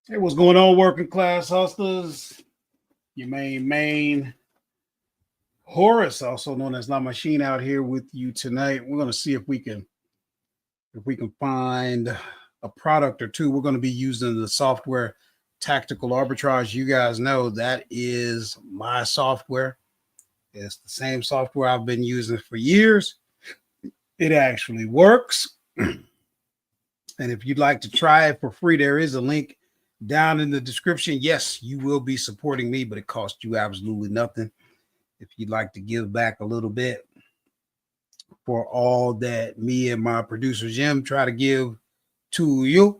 Hey, what's going on, working class hustlers? Your main Horace, also known as La Machine, out here with you tonight. We're gonna see if we can find a product or two. We're gonna be using the software Tactical Arbitrage. You guys know that is my software. It's the same software I've been using for years. It actually works. And if you'd like to try it for free, there is a link down in the description. Yes, you will be supporting me, but it costs you absolutely nothing. If you'd like to give back a little bit for all that me and my producer Jim try to give to you.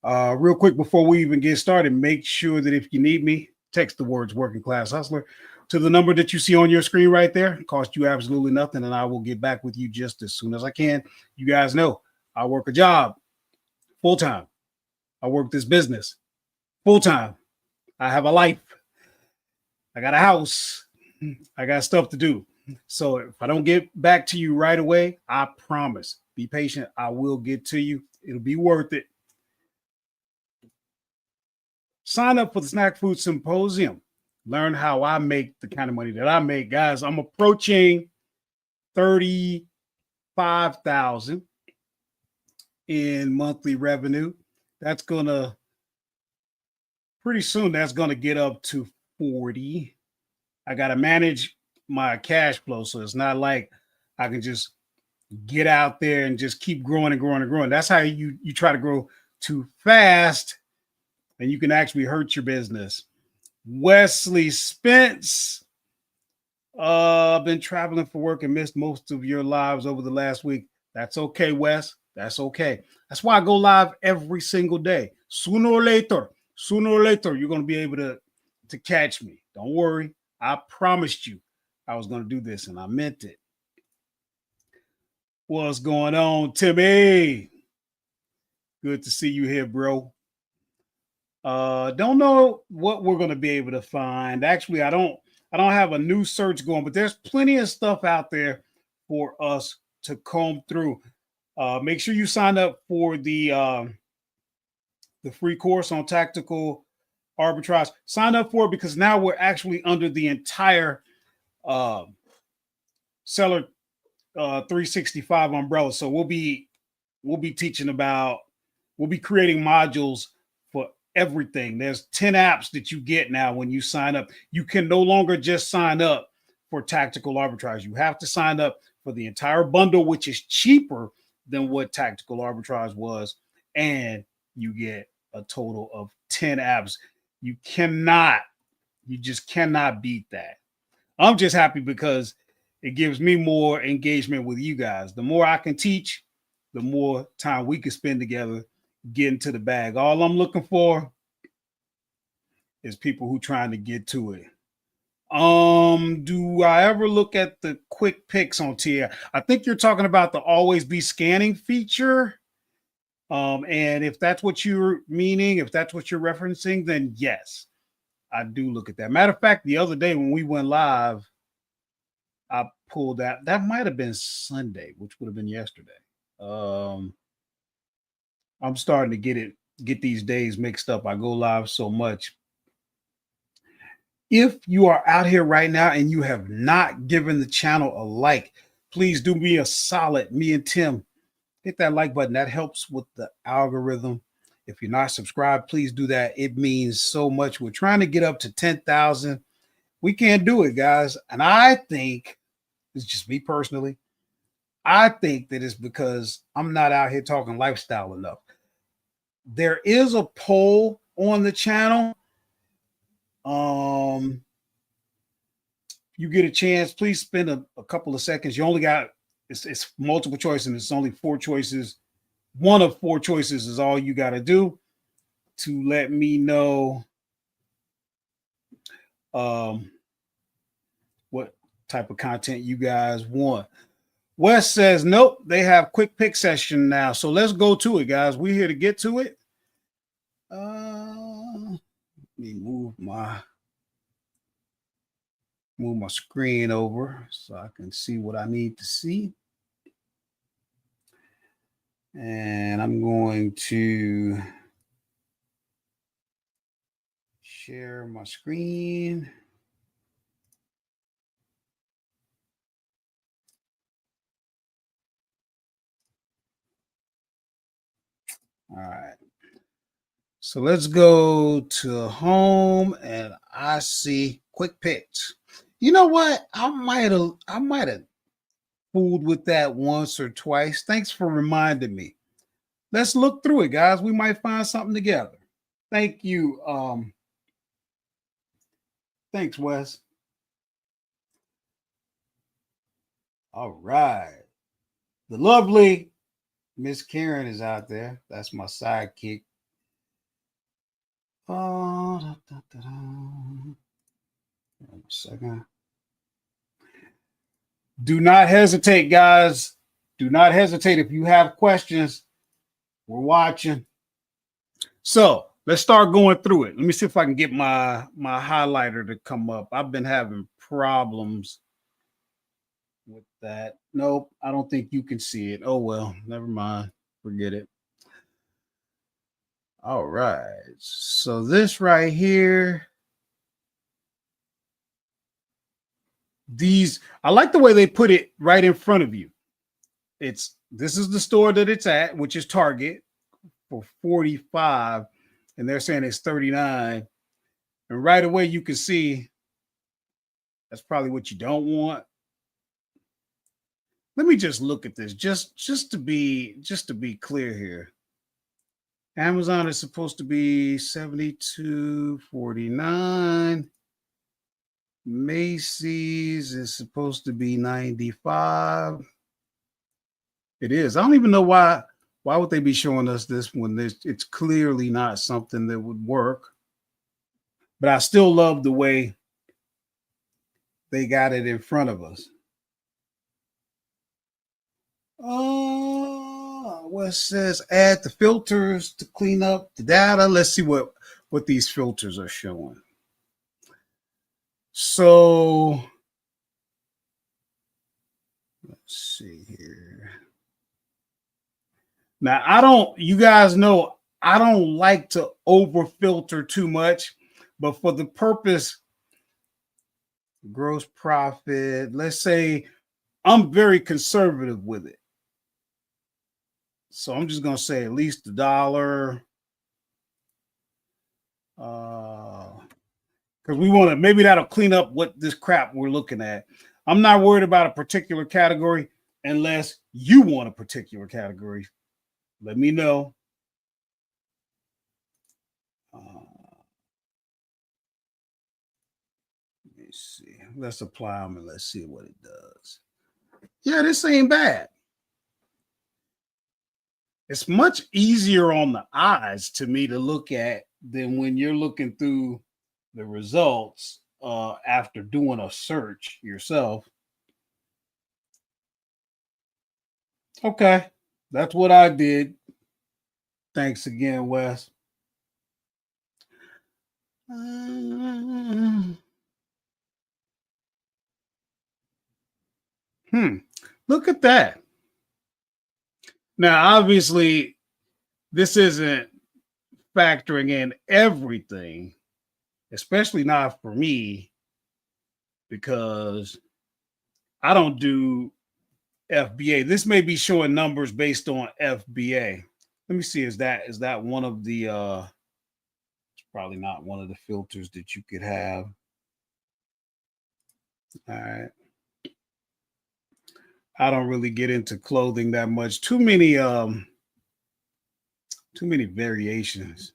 Real quick before we even get started, make sure that if you need me, text the words working class hustler to the number that you see on your screen right there. It costs you absolutely nothing, and I will get back with you just as soon as I can. You guys know I work a job full time. I work this business full time. I have a life. I got a house. I got stuff to do. So if I don't get back to you right away, I promise, be patient. I will get to you. It'll be worth it. Sign up for the Snackfood Symposium. Learn how I make the kind of money that I make. Guys, I'm approaching 35,000 in monthly revenue. That's gonna pretty soon that's gonna get up to 40. I gotta manage my cash flow. So it's not like I can just get out there and just keep growing and growing and growing. That's how you try to grow too fast, and you can actually hurt your business. Wesley Spence, been traveling for work and missed most of your lives over the last week. That's okay, Wes. That's okay. That's why I go live every single day. Sooner or later, you're gonna be able to catch me. Don't worry. I promised you I was gonna do this, and I meant it. What's going on, Timmy? Good to see you here, bro. Don't know what we're gonna be able to find. Actually, I don't have a new search going, but there's plenty of stuff out there for us to comb through. Make sure you sign up for the free course on tactical arbitrage. Sign up for it because now we're actually under the entire uh, seller 365 umbrella. So we'll be teaching about we'll be creating modules for everything. There's 10 apps that you get now when you sign up. You can no longer just sign up for tactical arbitrage. You have to sign up for the entire bundle, which is cheaper than what tactical arbitrage was, and you get a total of 10 apps. You cannot, you just cannot beat that. I'm just happy because it gives me more engagement with you guys. The more I can teach, the more time we can spend together getting to the bag. All I'm looking for is people who trying to get to it. Do I ever look at the quick picks on TI? I think you're talking about the always be scanning feature. And if that's what you're meaning, if that's what you're referencing, then yes, I do look at that. Matter of fact, the other day when we went live, I pulled that. That might have been Sunday, which would have been yesterday. Um, I'm starting to get these days mixed up. I go live so much. If you are out here right now and you have not given the channel a like, please do me a solid. Me and Tim, hit that like button. That helps with the algorithm. If you're not subscribed, please do that. It means so much. We're trying to get up to 10,000. We can't do it, guys. And I think it's just me personally. I think that it's because I'm not out here talking lifestyle enough. There is a poll on the channel. Um, you get a chance, please spend a couple of seconds. You only got it's multiple choice and it's only four choices. One of four choices is all you got to do to let me know um, what type of content you guys want. Wes says, nope, they have quick pick session now. So let's go to it, guys. We're here to get to it. Let me move my screen over so I can see what I need to see. And I'm going to share my screen. All right. So let's go to home and I see quick picks. You know what? I might have fooled with that once or twice. Thanks for reminding me. Let's look through it, guys. We might find something together. Thank you. Thanks, Wes. All right. The lovely Miss Karen is out there. That's my sidekick. Oh, da, da, da, da. A second. Do not hesitate, guys. Do not hesitate if you have questions. We're watching. So let's start going through it. Let me see if I can get my highlighter to come up. I've been having problems with that. Nope, I don't think you can see it. Oh well, never mind. Forget it. All right. So this right here, these I like the way they put it right in front of you. This is the store that it's at, which is Target for 45, and they're saying it's 39. And right away you can see that's probably what you don't want. Let me just look at this just to be clear here. Amazon is supposed to be 72.49. Macy's is supposed to be 95. It is. I don't even know why would they be showing us this when it's clearly not something that would work. But I still love the way they got it in front of us. What it says add the filters to clean up the data. Let's see what these filters are showing. So let's see here. Now you guys know I don't like to over filter too much, but for the purpose, gross profit, let's say I'm very conservative with it. So I'm just gonna say at least $1. Because we want to, maybe that'll clean up what this crap we're looking at. I'm not worried about a particular category unless you want a particular category. Let me know. Let me see. Let's apply them and let's see what it does. Yeah, this ain't bad. It's much easier on the eyes to me to look at than when you're looking through the results after doing a search yourself. Okay, that's what I did. Thanks again, Wes. Look at that. Now, obviously, this isn't factoring in everything, especially not for me, because I don't do FBA. This may be showing numbers based on FBA. Let me see. Is that one of the it's probably not one of the filters that you could have. All right. I don't really get into clothing that much. Too many variations.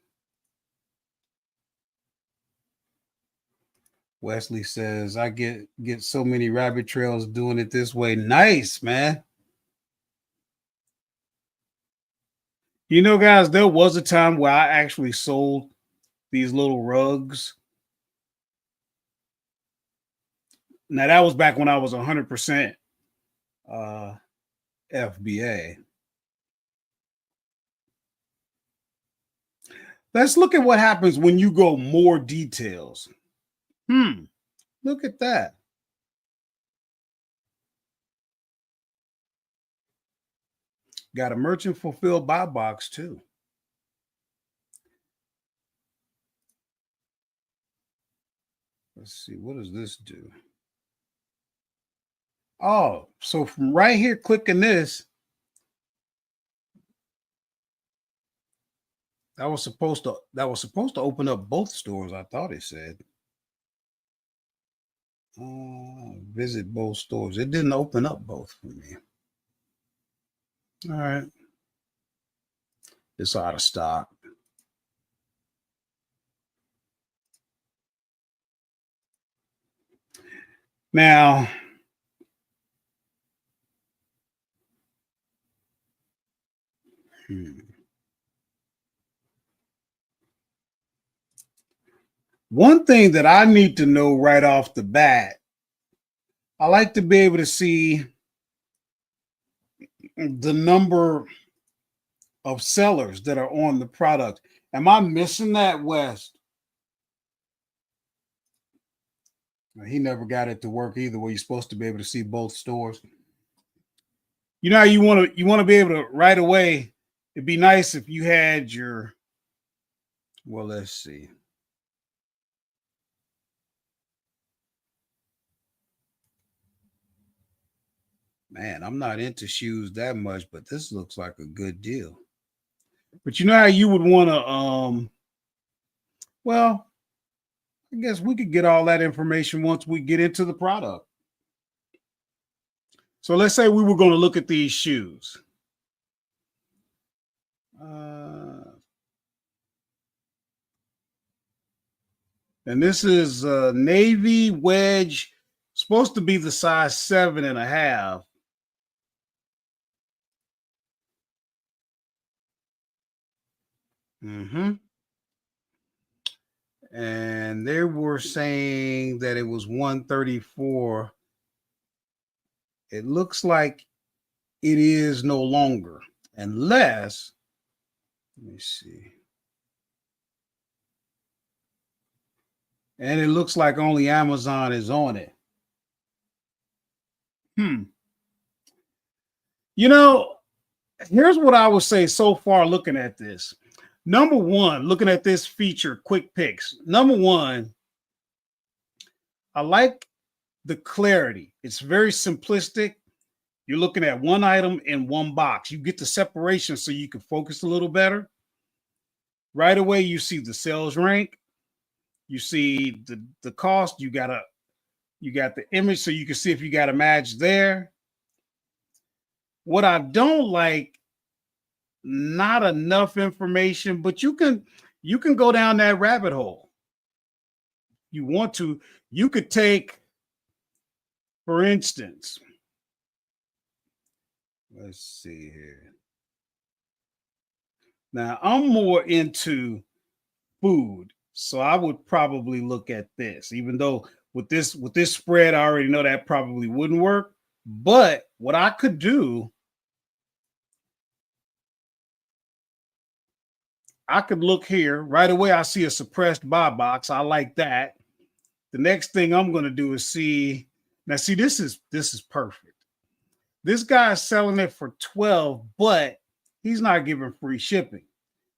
Wesley says, I get so many rabbit trails doing it this way. Nice, man. You know, guys, there was a time where I actually sold these little rugs. Now that was back when I was 100% FBA. Let's look at what happens when you go more details. Look at that. Got a merchant fulfilled by box too. Let's see, what does this do? Oh, so from right here, clicking this, that was supposed to open up both stores. I thought it said visit both stores. It didn't open up both for me. All right, it's out of stock. Now, one thing that I need to know right off the bat, I like to be able to see the number of sellers that are on the product. Am I missing that, West? He never got it to work either. Where you're supposed to be able to see both stores. You know how you want to be able to right away. It'd be nice if you had your. Well, let's see. Man, I'm not into shoes that much, but this looks like a good deal. But you know how you would want to well, I guess we could get all that information once we get into the product. So let's say we were going to look at these shoes. And this is navy wedge, supposed to be the size 7.5. And they were saying that it was 134. It looks like it is no longer, unless, let me see. And it looks like only Amazon is on it. You know, here's what I would say so far looking at this. Number one, looking at this feature, quick picks. Number one, I like the clarity. It's very simplistic. You're looking at one item in one box. You get the separation so you can focus a little better. Right away, you see the sales rank. You see the cost. You got the image so you can see if you got a match there. What I don't like, not enough information, but you can go down that rabbit hole. You want to, you could take, for instance, let's see here. Now I'm more into food, so I would probably look at this, even though with this spread, I already know that probably wouldn't work. But what I could do, I could look here right away. I see a suppressed buy box. I like that. The next thing I'm going to do is see. Now, see, this is perfect. This guy is selling it for 12, but he's not giving free shipping.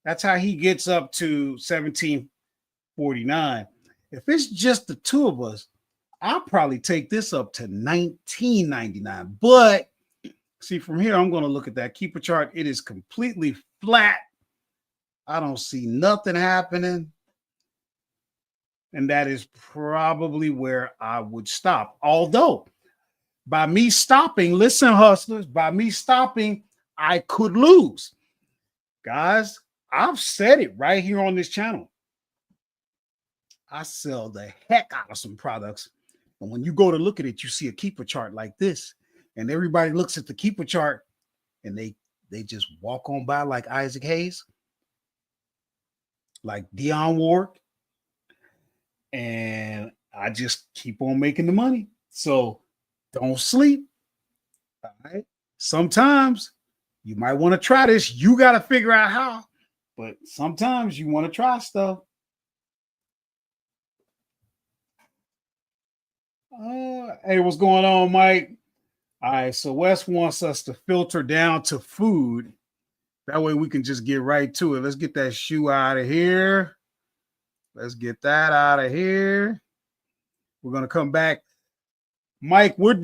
That's how he gets up to 17.49. If it's just the two of us, I'll probably take this up to 19.99. But see, from here, I'm going to look at that keeper chart. It is completely flat. I don't see nothing happening. And that is probably where I would stop. Although, by me stopping, listen, hustlers, by me stopping, I could lose. Guys, I've said it right here on this channel. I sell the heck out of some products. And when you go to look at it, you see a keeper chart like this. And everybody looks at the keeper chart and they just walk on by like Isaac Hayes, like Dionne Ward. And I just keep on making the money. So don't sleep. All right. Sometimes you might want to try this. You got to figure out how. But sometimes you want to try stuff. Hey, what's going on, Mike? All right, so Wes wants us to filter down to food. That way we can just get right to it. Let's get that shoe out of here. Let's get that out of here. We're going to come back. Mike, we're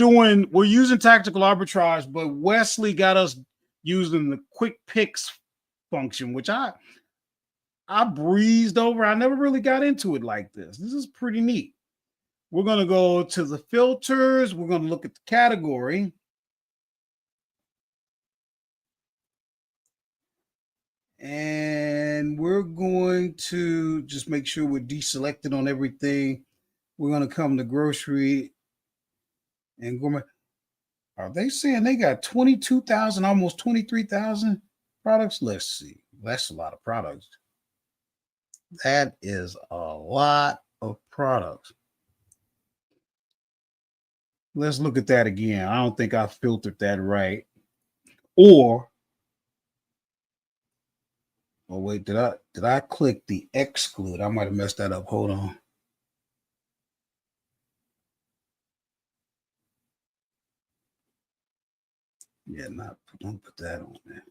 using tactical arbitrage, but Wesley got us using the quick picks function, which I breezed over. I never really got into it like this. This is pretty neat. We're going to go to the filters. We're going to look at the category. And we're going to just make sure we're deselected on everything. We're going to come to grocery and gourmet. Are they saying they got 22,000, almost 23,000 products? Let's see. That's a lot of products. That is a lot of products. Let's look at that again. I don't think I filtered that right. Or oh wait, did I click the exclude? I might have messed that up. Hold on. Yeah, don't put that on there.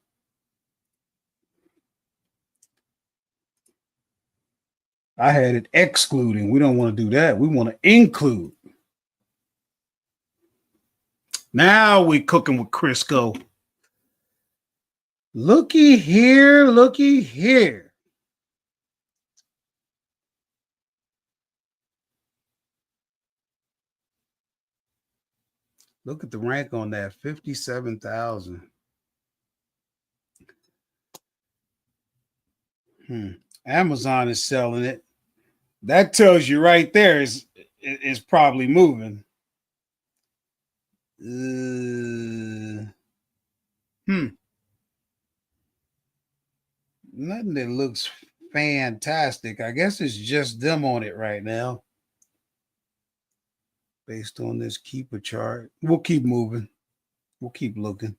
I had it excluding. We don't want to do that. We want to include. Now we cooking with Crisco. Looky here, looky here. Look at the rank on that, 57,000. Amazon is selling it. That tells you right there is probably moving. Nothing that looks fantastic. I guess it's just them on it right now. Based on this keeper chart. We'll keep moving. We'll keep looking.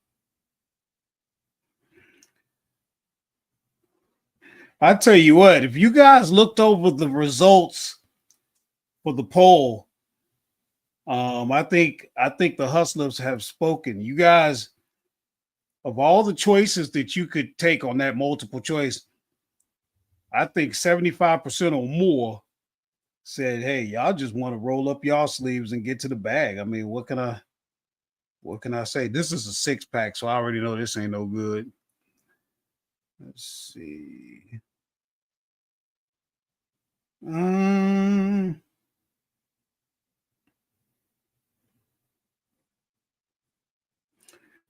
I tell you what, if you guys looked over the results for the poll, I think the hustlers have spoken. You guys, of all the choices that you could take on that multiple choice, I think 75% or more said, "Hey, y'all just want to roll up y'all sleeves and get to the bag." I mean, what can I say? This is a 6-pack, so I already know this ain't no good. Let's see.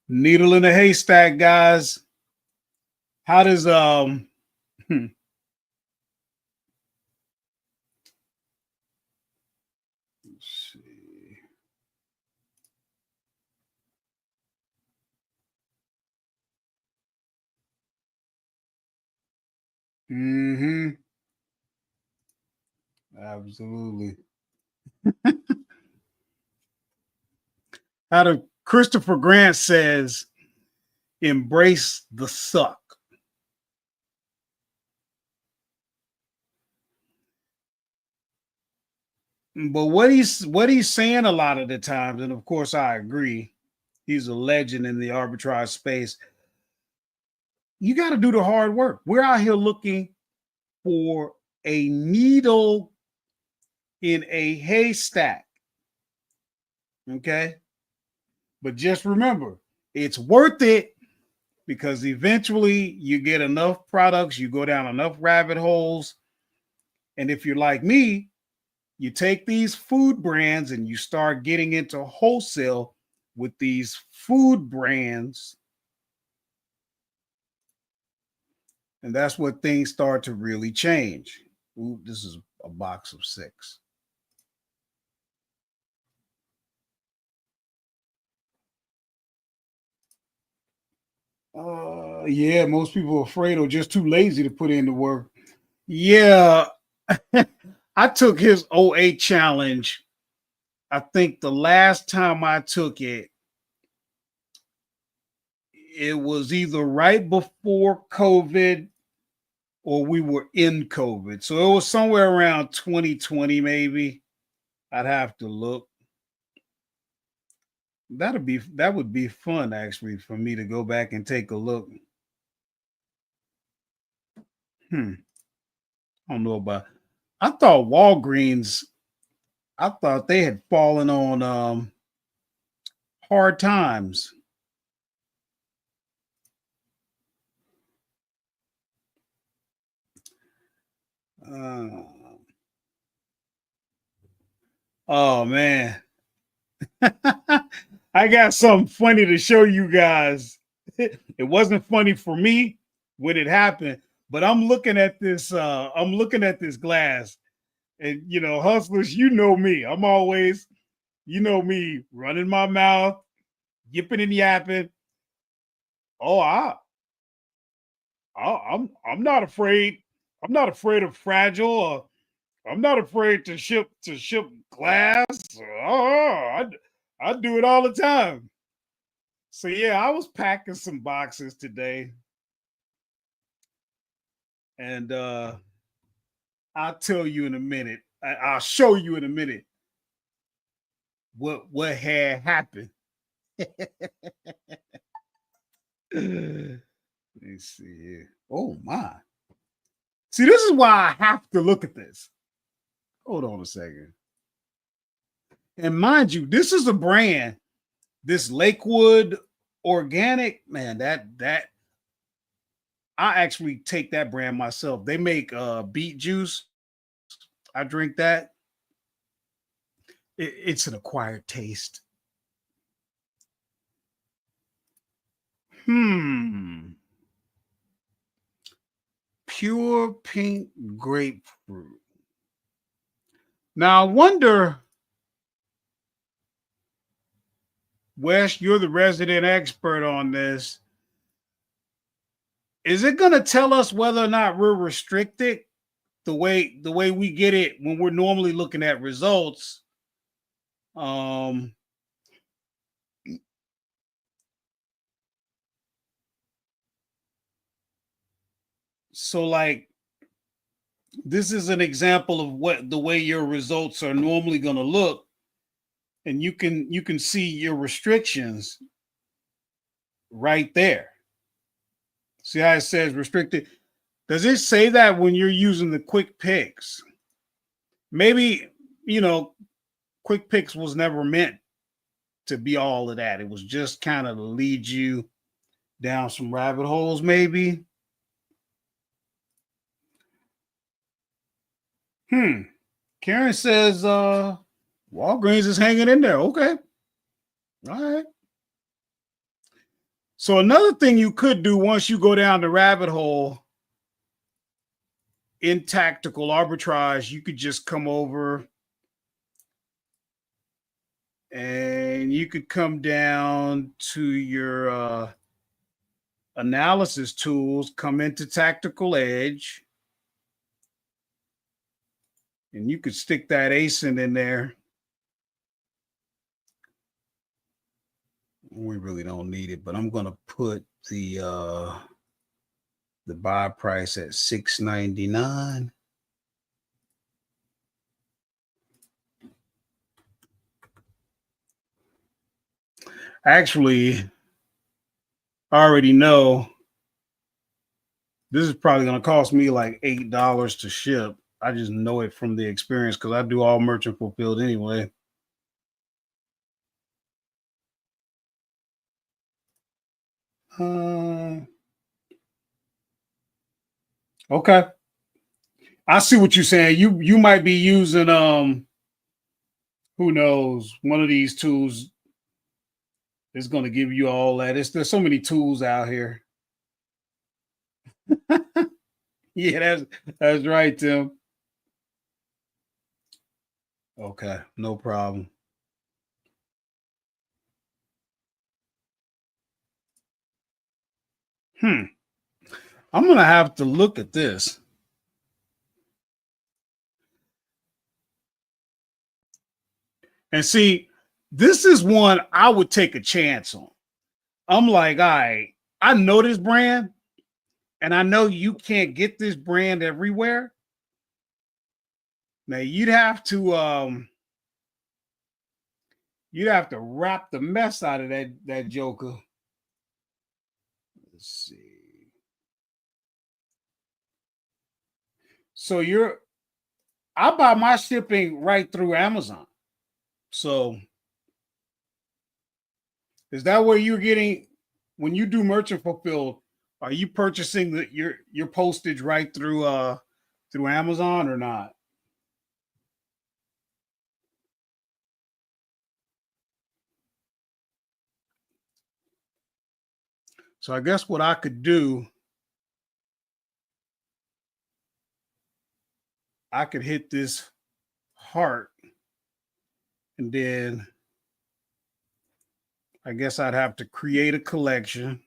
Needle in a haystack, guys. How does let's see. Absolutely. How do Christopher Grant says, embrace the suck. But what he's saying a lot of the times, and of course I agree, he's a legend in the arbitrage space. You got to do the hard work. We're out here looking for a needle in a haystack. Okay. But just remember, it's worth it because eventually you get enough products, you go down enough rabbit holes. And if you're like me, you take these food brands and you start getting into wholesale with these food brands. And that's where things start to really change. Ooh, this is a box of 6. Yeah, most people are afraid or just too lazy to put in the work. Yeah, I took his '08 challenge. I think the last time I took it, it was either right before COVID or we were in COVID. So it was somewhere around 2020, maybe. I'd have to look. That would be fun actually for me to go back and take a look. I don't know about. I thought Walgreens I thought they had fallen on hard times. Uh, oh man. I got something funny to show you guys. It wasn't funny for me when it happened, but I'm looking at this glass, and hustlers, you know me. I'm always, me, running my mouth, yipping and yapping. Oh, I'm not afraid. I'm not afraid of fragile. I'm not afraid to ship glass. I do it all the time. So yeah, I was packing some boxes today, and I'll tell you in a minute. I'll show you in a minute what had happened. Let me see here. Oh my! See, this is why I have to look at this. Hold on a second. And mind you, this is a brand. This Lakewood Organic, man. That I actually take that brand myself. They make beet juice. I drink that. It's an acquired taste. Hmm. Pure pink grapefruit. Now I wonder, Wes, you're the resident expert on this. Is it gonna tell us whether or not we're restricted the way we get it when we're normally looking at results? Um so like this is an example of what the way your results are normally gonna look, and you can see your restrictions right there. See how it says restricted? Does it say that when you're using the quick picks? Maybe, you know, quick picks was never meant to be all of that. It was just kind of to lead you down some rabbit holes, maybe. Hmm. Karen says Walgreens is hanging in there. Okay. All right. So another thing you could do once you go down the rabbit hole in tactical arbitrage, you could just come over and you could come down to your analysis tools, come into tactical edge, and you could stick that ASIN in there. We really don't need it, but I'm gonna put the buy price at 6.99. Actually, I already know this is probably gonna cost me like $8 to ship. I just know it from the experience because I do all merchant fulfilled anyway. Uh, okay. I see what you're saying. You might be using who knows, one of these tools is gonna give you all that. There's so many tools out here. Yeah, that's right, Tim. Okay, no problem. Hmm. I'm gonna have to look at this and see. This is one I would take a chance on. I'm like, all right, I know this brand, and I know you can't get this brand everywhere. Now you'd have to wrap the mess out of that joker. Let's see. So I buy my shipping right through Amazon. So is that where you're getting when you do merchant fulfilled? Are you purchasing your postage right through Amazon or not? So I guess what I could do, I could hit this heart, and then I guess I'd have to create a collection.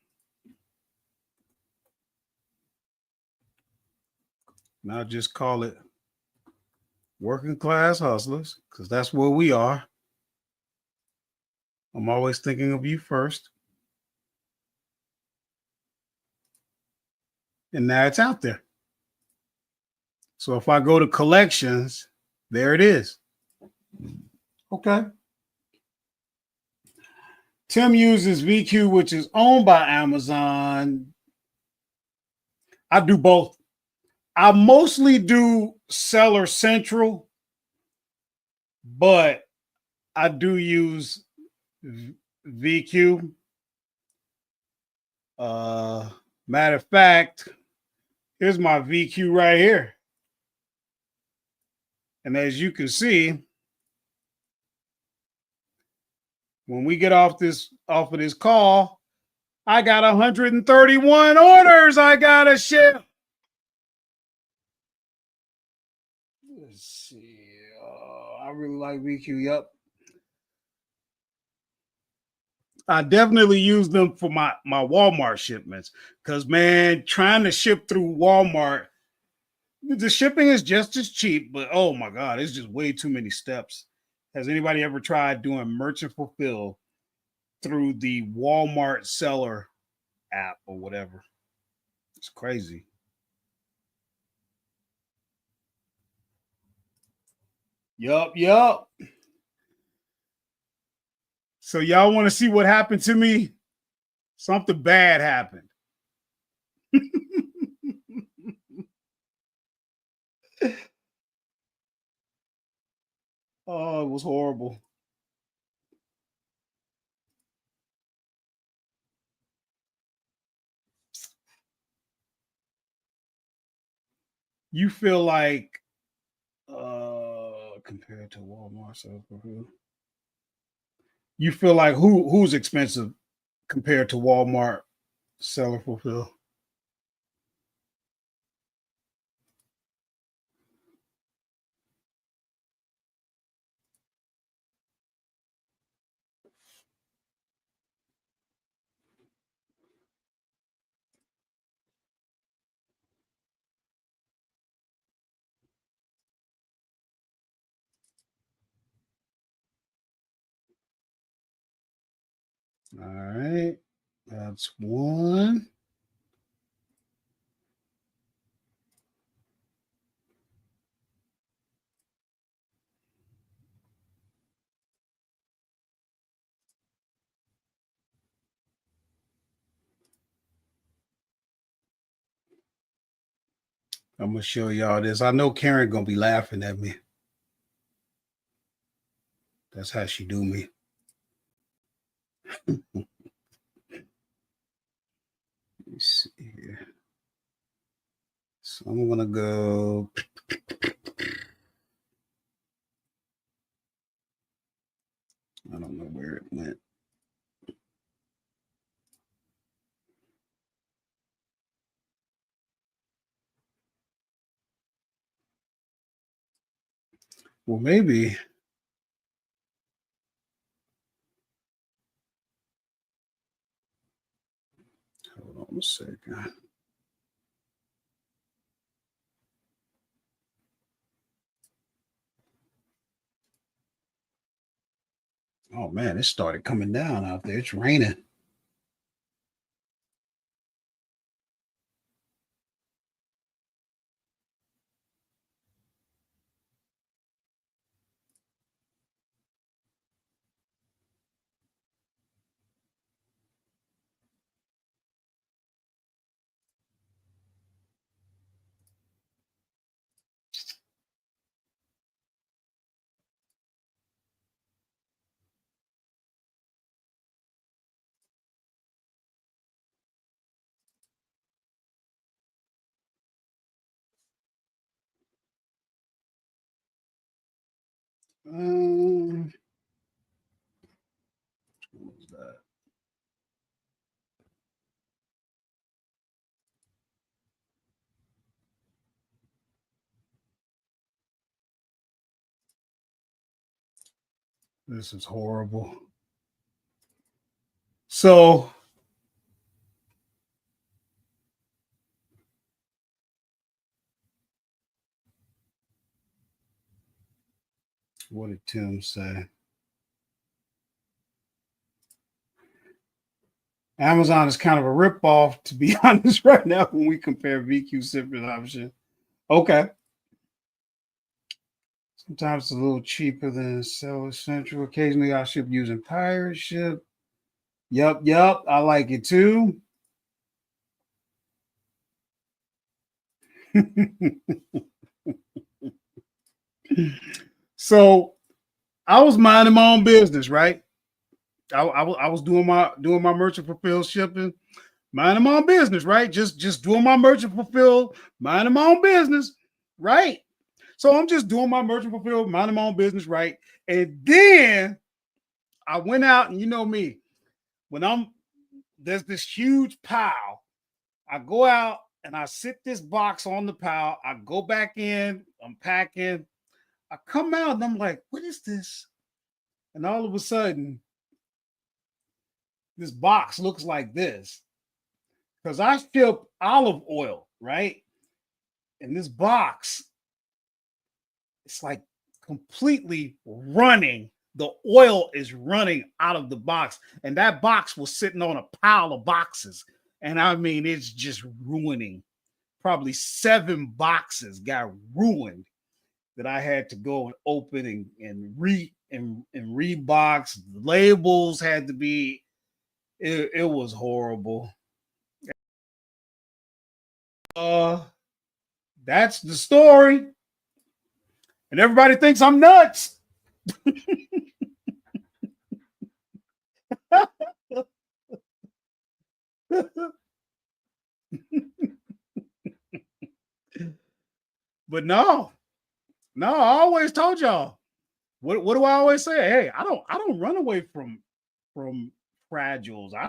And I'll just call it Working Class Hustlers, because that's where we are. I'm always thinking of you first. And now it's out there. So if I go to collections, there it is. Okay. Tim uses VQ, which is owned by Amazon. I do both. I mostly do Seller Central, but I do use VQ. Uh, Matter of fact, here's my VQ right here. And as you can see, when we get off of this call, I got 131 orders I gotta ship. Let's see. I really like VQ. Yep. I definitely use them for my Walmart shipments because man, trying to ship through Walmart, the shipping is just as cheap, but oh my god, it's just way too many steps. Has anybody ever tried doing merchant fulfill through the Walmart seller app or whatever? It's crazy. Yup. So y'all want to see what happened to me? Something bad happened. Oh, it was horrible. You feel like compared to Walmart, so you feel like who's expensive compared to Walmart seller fulfill? All right, that's one. I'm gonna show y'all this. I know Karen gonna be laughing at me. That's how she do me. Let's see here. So I'm gonna go. I don't know where it went. Well, maybe. Hold on a second. Oh man, it started coming down out there. It's raining. Um, what was that? This is horrible. So what did Tim say? Amazon is kind of a ripoff, to be honest, right now when we compare VQ shipping option. Okay. Sometimes it's a little cheaper than Seller Central. Occasionally I ship using Pirate Ship. Yup. I like it too. So I was minding my own business, right? I was doing my merchant fulfilled shipping, minding my own business, right? Just doing my merchant fulfilled, minding my own business, right? So I'm just doing my merchant fulfilled, minding my own business, right? And then I went out, and you know me, when there's this huge pile, I go out and I sit this box on the pile. I go back in, I'm packing. I come out and I'm like, what is this? And all of a sudden, this box looks like this because I ship olive oil, right? And this box, it's like completely running. The oil is running out of the box, and that box was sitting on a pile of boxes. And I mean, it's just ruining. Probably 7 boxes got ruined that I had to go and open and rebox. Labels had to be. It was horrible. Uh, that's the story, and everybody thinks I'm nuts. But no, I always told y'all. What do I always say? Hey, I don't run away from fragiles. I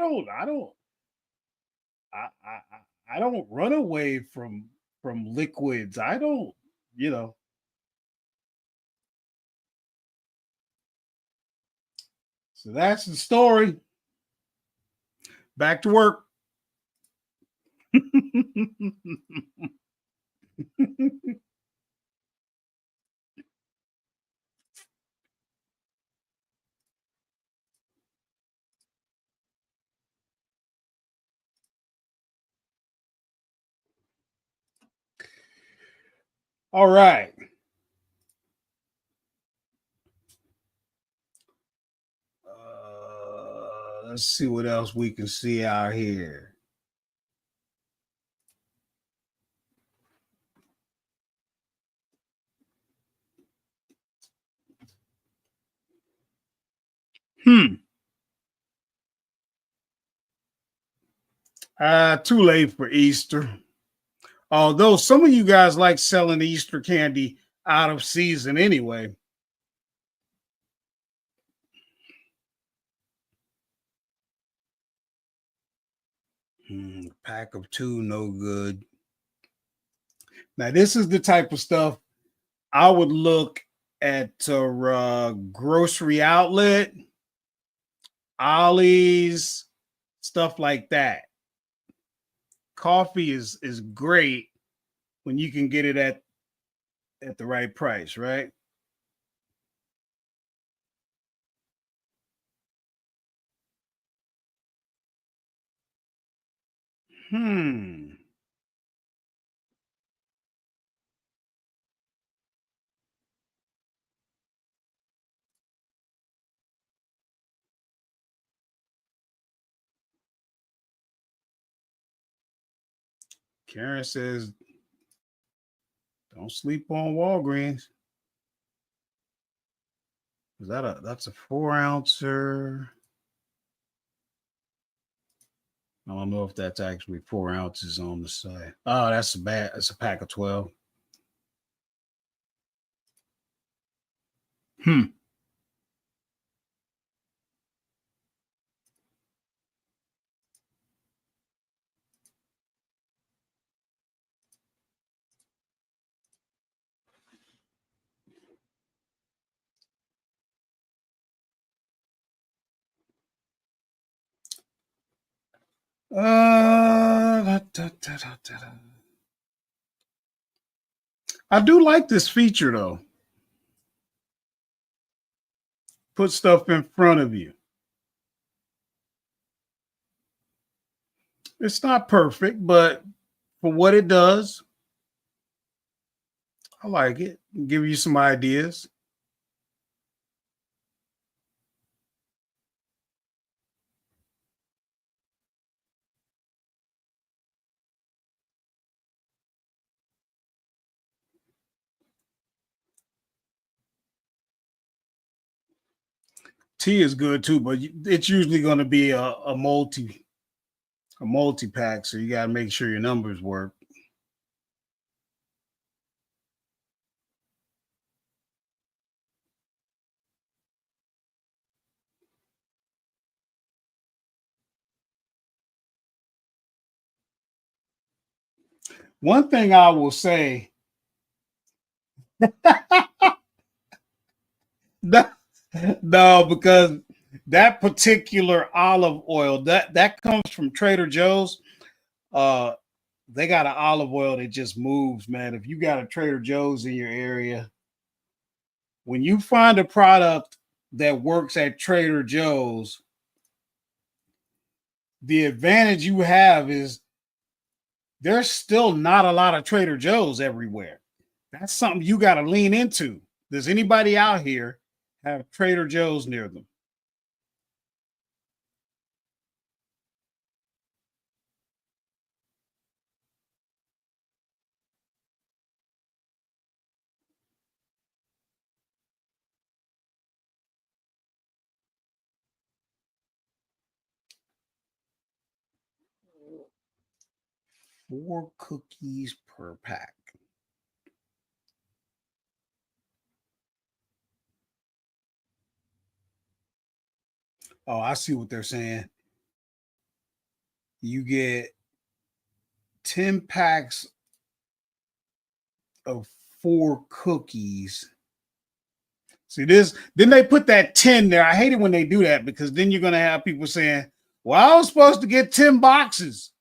I don't run away from liquids. I don't, you know. So that's the story. Back to work. All right. Let's see what else we can see out here. Hmm. Too late for Easter. Although some of you guys like selling Easter candy out of season anyway. Pack of 2, no good. Now, this is the type of stuff I would look at grocery outlet, Ollie's, stuff like that. Coffee is great when you can get it at the right price, right? Hmm. Karen says, don't sleep on Walgreens. Is that's a 4 ouncer? I don't know if that's actually 4 ounces on the side. Oh, that's a bad. It's a pack of 12. Hmm. I do like this feature though. Put stuff in front of you. It's not perfect, but for what it does, I like it. Give you some ideas. Tea is good too, but it's usually going to be a multi pack, so you got to make sure your numbers work. One thing I will say, no, no, because that particular olive oil that comes from Trader Joe's. Uh, they got an olive oil that just moves, man. If you got a Trader Joe's in your area, when you find a product that works at Trader Joe's, the advantage you have is there's still not a lot of Trader Joe's everywhere. That's something you got to lean into. Does anybody out here have Trader Joe's near them? Four cookies per pack. Oh, I see what they're saying. You get 10 packs of four cookies. See this? Then they put that 10 there. I hate it when they do that because then you're gonna have people saying, well, I was supposed to get 10 boxes.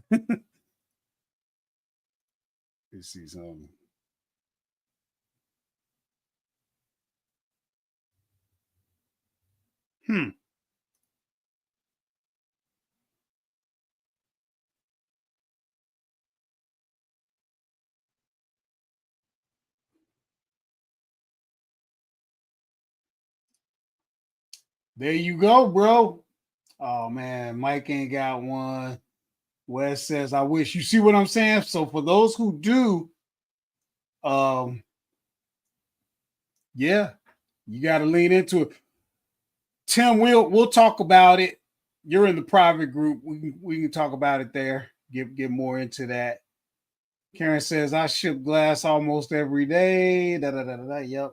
Let's see something. Hmm. There you go, bro. Oh man, Mike ain't got one. Wes says, I wish. You see what I'm saying? So for those who do, um, yeah, you got to lean into it. Tim, we'll talk about it. You're in the private group. We can talk about it there. Get more into that. Karen says I ship glass almost every day. Da da da da. Da. Yep.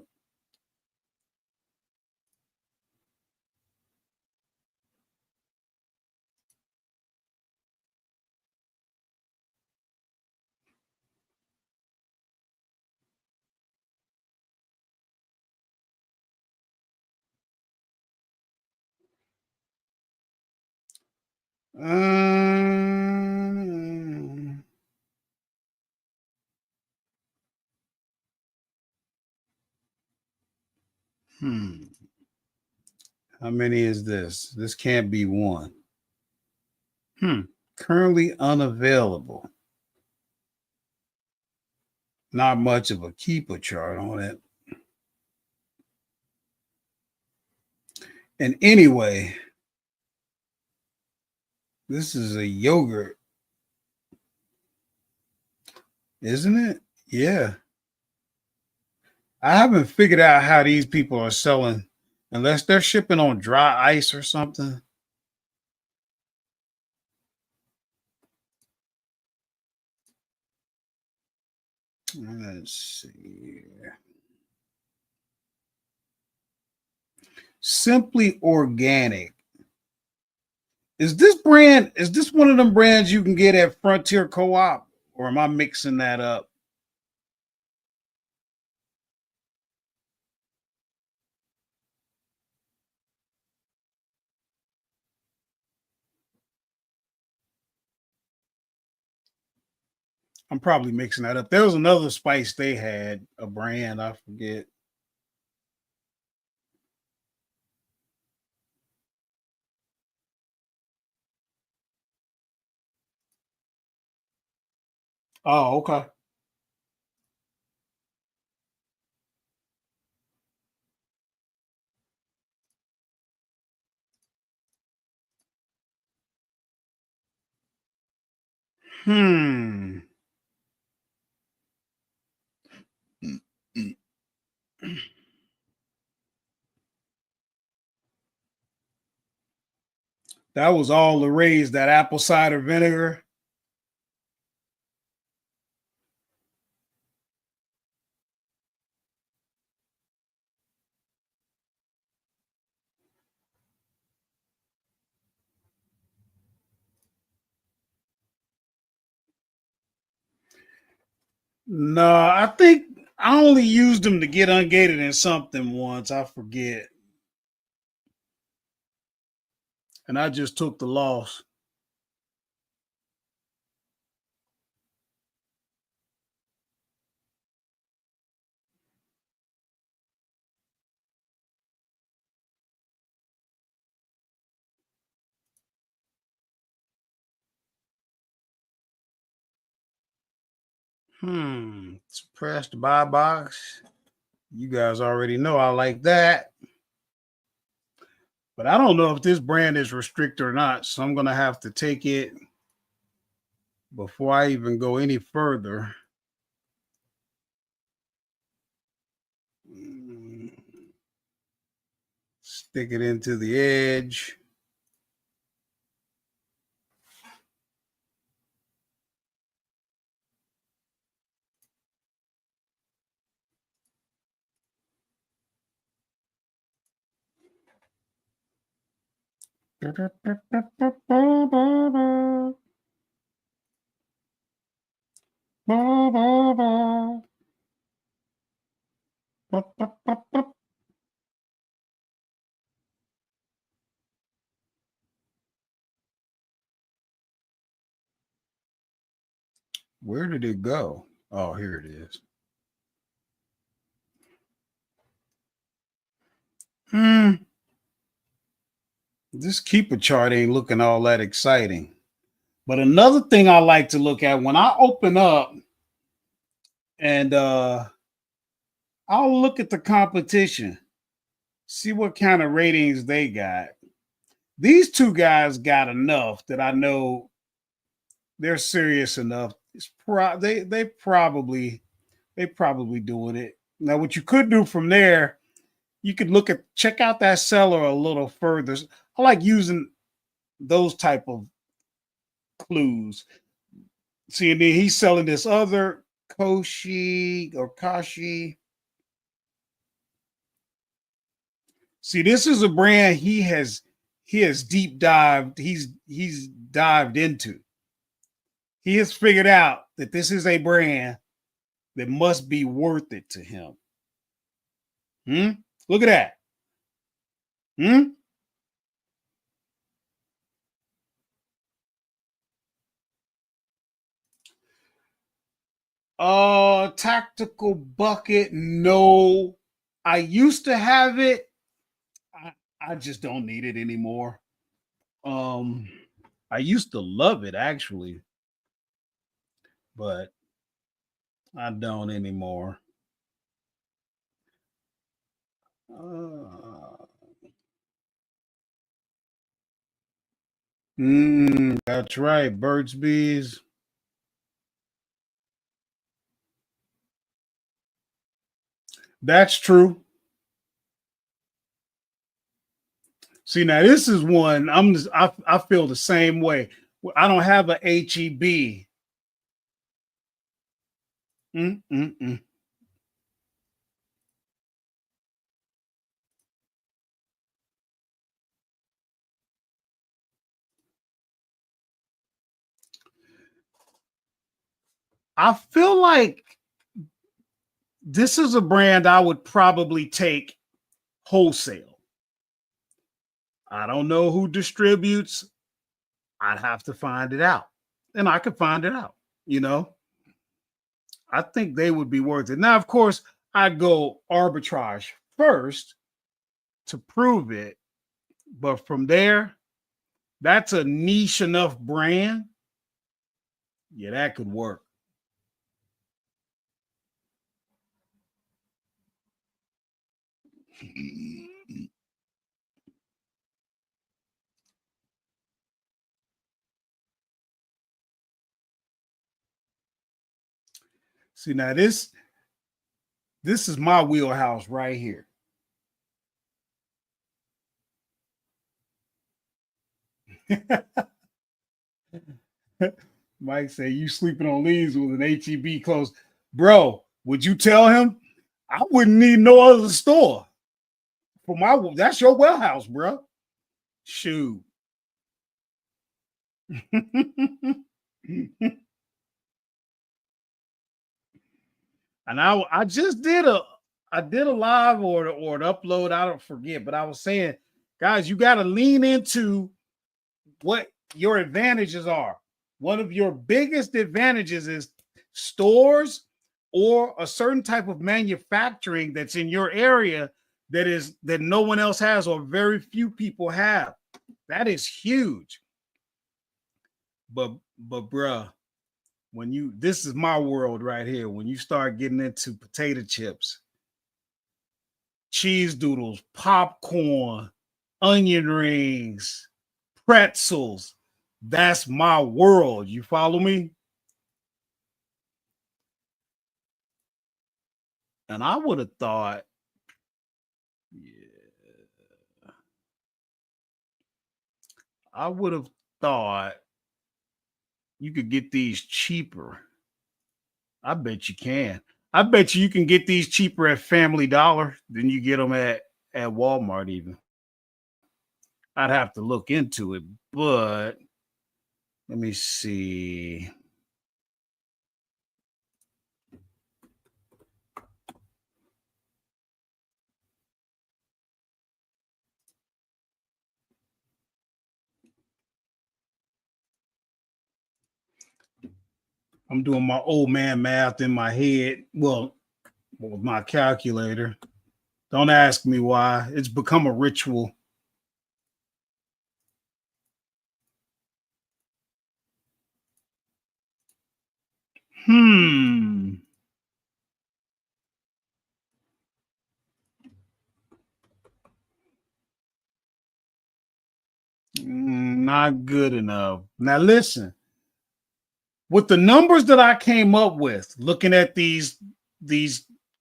Um, hmm. How many is this? This can't be one. Hmm. Currently unavailable. Not much of a keeper chart on it. And anyway, this is a yogurt, isn't it? Yeah. I haven't figured out how these people are selling unless they're shipping on dry ice or something. Let's see. Simply Organic. Is this brand, is this one of them brands you can get at Frontier Co-op? Or am I mixing that up? I'm probably mixing that up. There was another spice they had, a brand, I forget. Oh, okay. Hmm. That was all the rage, that apple cider vinegar. No, I think I only used them to get ungated in something once. I forget. And I just took the loss. Suppressed buy box. You guys already know I like that. But I don't know if this brand is restricted or not. So I'm going to have to take it before I even go any further. Mm, Stick it into the edge. Where did it go? Oh, here it is. Hmm. This keeper chart ain't looking all that exciting. But another thing I like to look at when I open up and I'll look at the competition, see what kind of ratings they got. These two guys got enough that I know they're serious enough. They probably doing it. Now what you could do from there, you could look at check out that seller a little further. I like using those type of clues. See, and then he's selling this other Koshi or Kashi. See, this is a brand he has deep dived. He's dived into. He has figured out that this is a brand that must be worth it to him. Hmm? Look at that. Hmm? Tactical bucket. No, I used to have it. I, I just don't need it anymore. Um, I used to love it actually, but I don't anymore. Uh, that's right, Burt's Bees. That's true. See, now this is one I feel the same way. I don't have a HEB. Mm-mm-mm. I feel like this is a brand I would probably take wholesale. I don't know who distributes. I'd have to find it out. And I could find it out, you know. I think they would be worth it. Now, of course, I'd go arbitrage first to prove it. But from there, that's a niche enough brand. Yeah, that could work. See, now this is my wheelhouse right here. Mike say you sleeping on leaves with an HEB close. Bro, would you tell him? I wouldn't need no other store. For my that's your warehouse, bro. Shoot. And I just did a live or an upload. I don't forget, but I was saying, guys, you got to lean into what your advantages are. One of your biggest advantages is stores or a certain type of manufacturing that's in your area that no one else has or very few people have. That is huge. But bruh, when this is my world right here. When you start getting into potato chips, cheese doodles, popcorn, onion rings, pretzels, that's my world. You follow me? And I would have thought, yeah, I would have thought you could get these cheaper. I bet you can. I bet you can get these cheaper at Family Dollar than you get them at Walmart even. I'd have to look into it, but let me see. I'm doing my old man math in my head. Well, with my calculator. Don't ask me why. It's become a ritual. Hmm. Not good enough. Now listen, with the numbers that I came up with, looking at these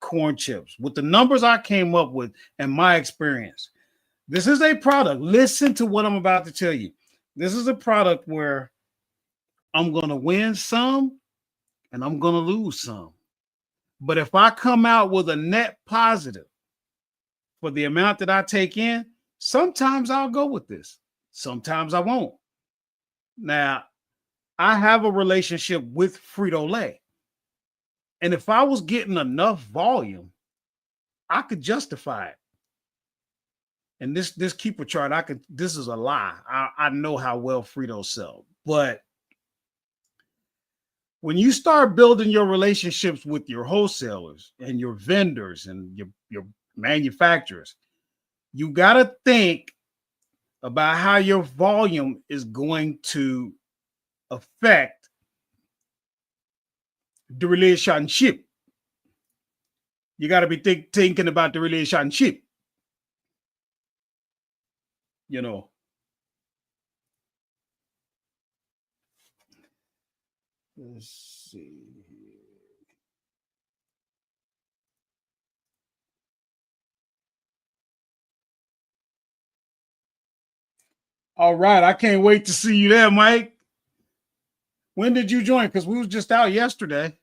corn chips, with the numbers I came up with and my experience, this is a product. Listen to what I'm about to tell you. This is a product where I'm gonna win some and I'm gonna lose some. But if I come out with a net positive for the amount that I take in, sometimes I'll go with this. Sometimes I won't. Now, I have a relationship with Frito Lay. And if I was getting enough volume, I could justify it. And this keeper chart, this is a lie. I know how well Frito sell. But when you start building your relationships with your wholesalers and your vendors and your manufacturers, you got to think about how your volume is going to affect the relationship. You got to be thinking about the relationship. You know. Let's see. All right, I can't wait to see you there, Mike. When did you join? Because we was just out yesterday.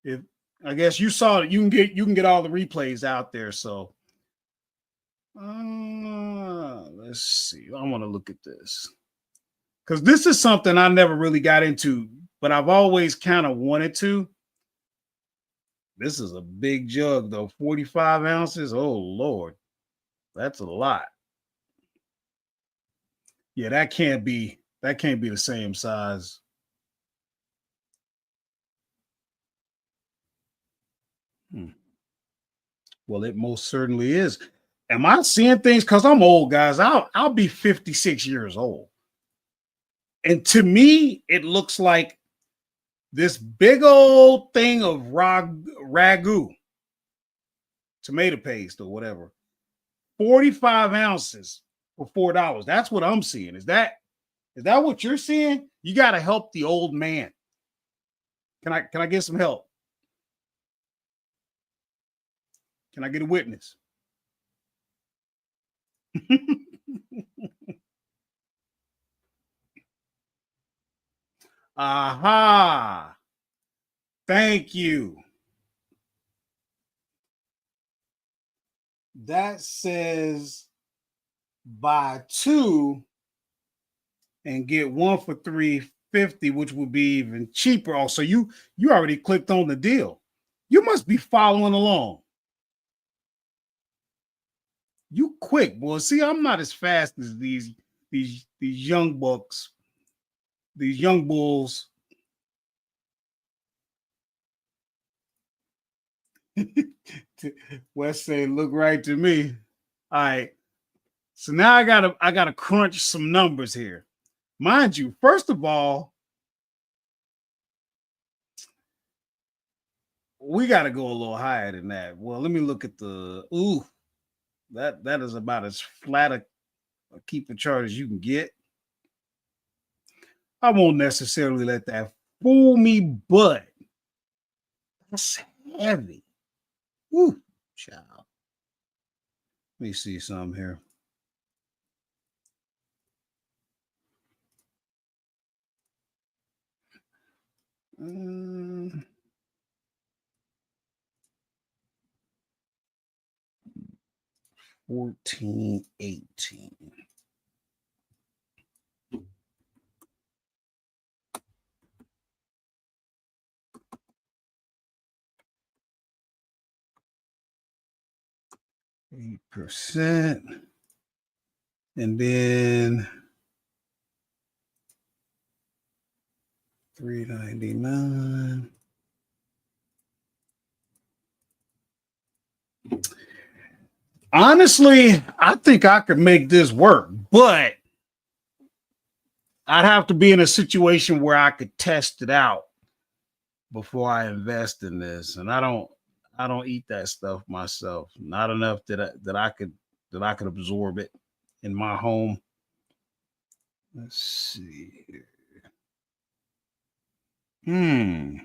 If I guess you saw it, you can get all the replays out there. So let's see. I want to look at this because this is something I never really got into, but I've always kind of wanted to. This is a big jug, though. 45 ounces. Oh, Lord. That's a lot. Yeah, that can't be the same size. Hmm. Well, it most certainly is. Am I seeing things? Because I'm old, guys. I'll be 56 years old. And to me, it looks like this big old thing of ragu, tomato paste or whatever. 45 ounces for $4. That's what I'm seeing. Is that what you're seeing? You got to help the old man. Can I get some help? Can I get a witness? Aha. Thank you. That says buy two and get one for 350, which would be even cheaper. Also, you already clicked on the deal. You must be following along. You quick, boy. See, I'm not as fast as these young bucks, these young bulls. West say, look right to me. All right. So now I gotta crunch some numbers here. Mind you, first of all, we gotta go a little higher than that. Well, let me look at the that is about as flat a keep a chart as you can get. I won't necessarily let that fool me, but that's heavy. Ooh, child. Let me see some here. Mm, 14, 18. %. And then 399. Honestly, I think I could make this work, but I'd have to be in a situation where I could test it out before I invest in this. And I don't eat that stuff myself. Not enough that I could absorb it in my home. Let's see. Hmm.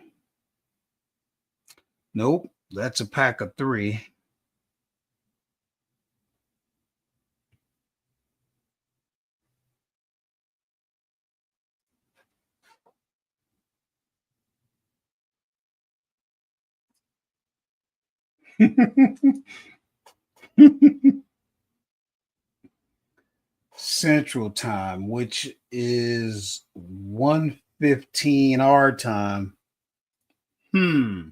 Nope. That's a pack of 3. Central time, which is 1:15 our time. Hmm.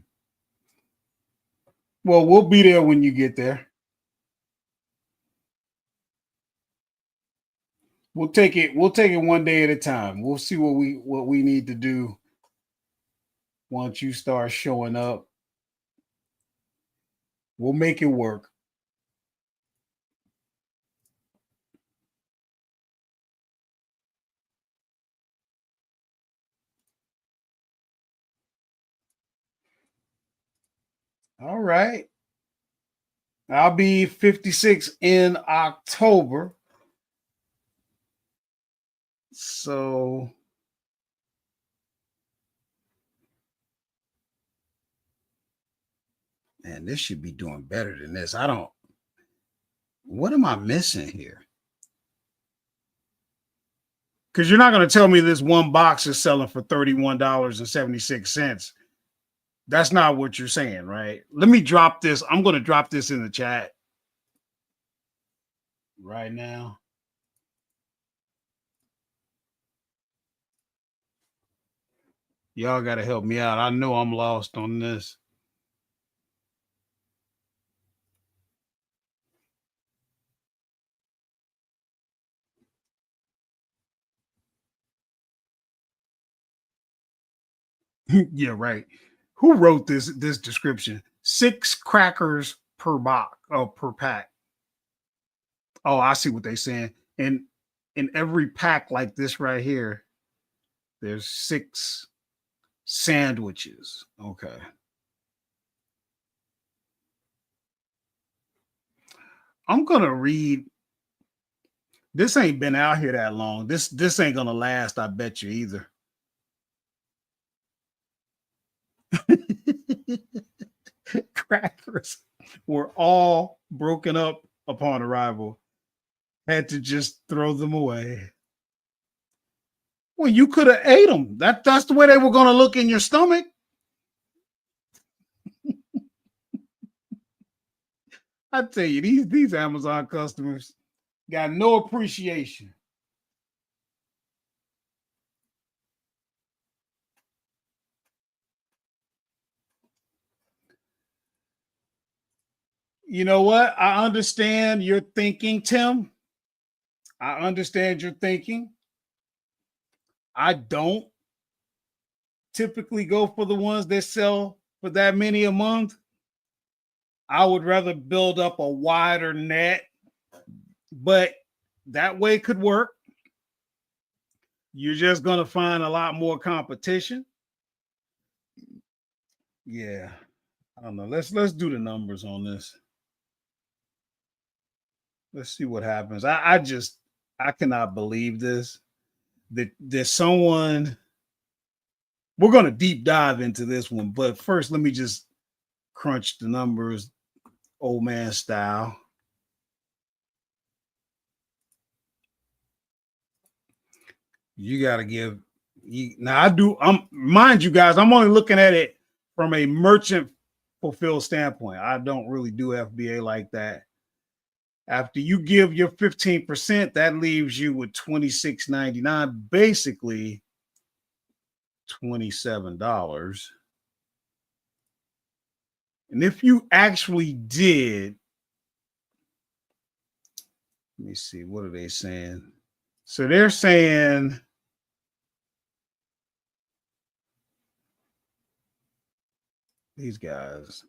Well, we'll be there when you get there. We'll take it one day at a time. We'll see what we need to do once you start showing up. We'll make it work. All right. I'll be 56 in October. So, man, this should be doing better than this. I don't What am I missing here? Because you're not going to tell me this one box is selling for $31.76. That's not what you're saying, right? Let me drop this. I'm going to drop this in the chat right now. Y'all got to help me out. I know I'm lost on this. Yeah, right. Who wrote this description? 6 crackers per box, oh, per pack. Oh, I see what they're saying. And in every pack like this right here, there's 6 sandwiches. Okay. I'm gonna read. This ain't been out here that long. This ain't gonna last, I bet you either. Crackers were all broken up upon arrival. Had to just throw them away. Well, you could have ate them. That's the way they were gonna look in your stomach. I tell you, these Amazon customers got no appreciation. You know what? I understand your thinking, Tim. I understand your thinking. I don't typically go for the ones that sell for that many a month. I would rather build up a wider net, but that way could work. You're just going to find a lot more competition. Yeah. I don't know. Let's do the numbers on this. Let's see what happens. I cannot believe this. That there's someone we're gonna deep dive into this one, but first let me just crunch the numbers old man style. You gotta give now I do mind you guys, I'm only looking at it from a merchant fulfilled standpoint. I don't really do FBA like that. After you give your 15%, that leaves you with $26.99, basically $27. And if you actually did, let me see, what are they saying? So they're saying these guys.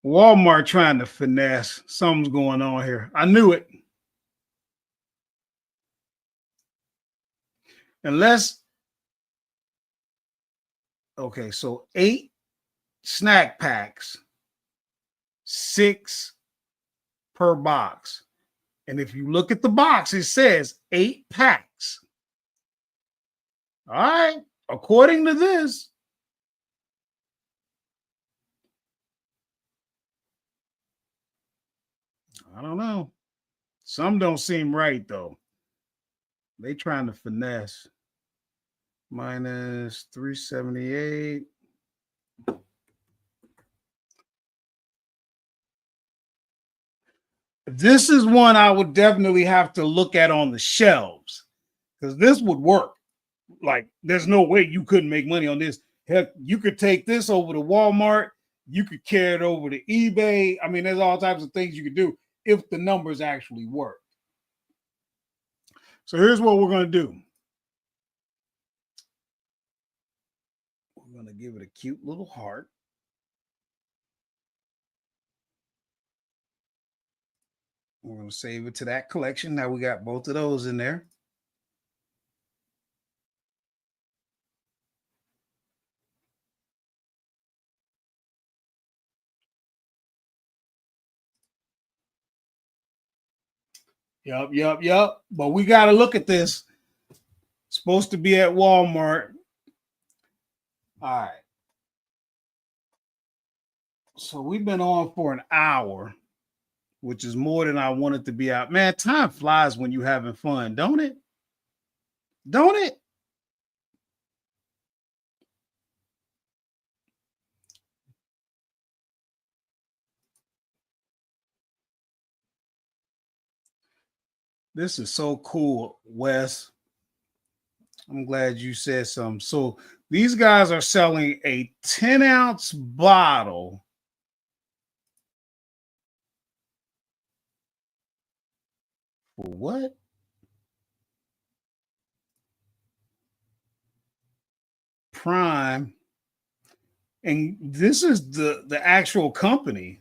Walmart trying to finesse. Something's going on here. I knew it. Unless, okay, so 8 snack packs, 6 per box. And if you look at the box, it says 8 packs. All right. According to this, I don't know. Some don't seem right though. They trying to finesse. Minus 378. This is one I would definitely have to look at on the shelves because this would work. Like, there's no way you couldn't make money on this. Heck, you could take this over to Walmart. You could carry it over to eBay. I mean, there's all types of things you could do if the numbers actually work. So here's what we're going to do. We're going to give it a cute little heart. We're going to save it to that collection. Now we got both of those in there. Yep. But we got to look at this. It's supposed to be at Walmart. All right. So we've been on for an hour, which is more than I wanted to be out. Man, time flies when you're having fun, don't it? Don't it? This is so cool, Wes. I'm glad you said something. So these guys are selling a 10-ounce bottle for what? Prime. And this is the actual company.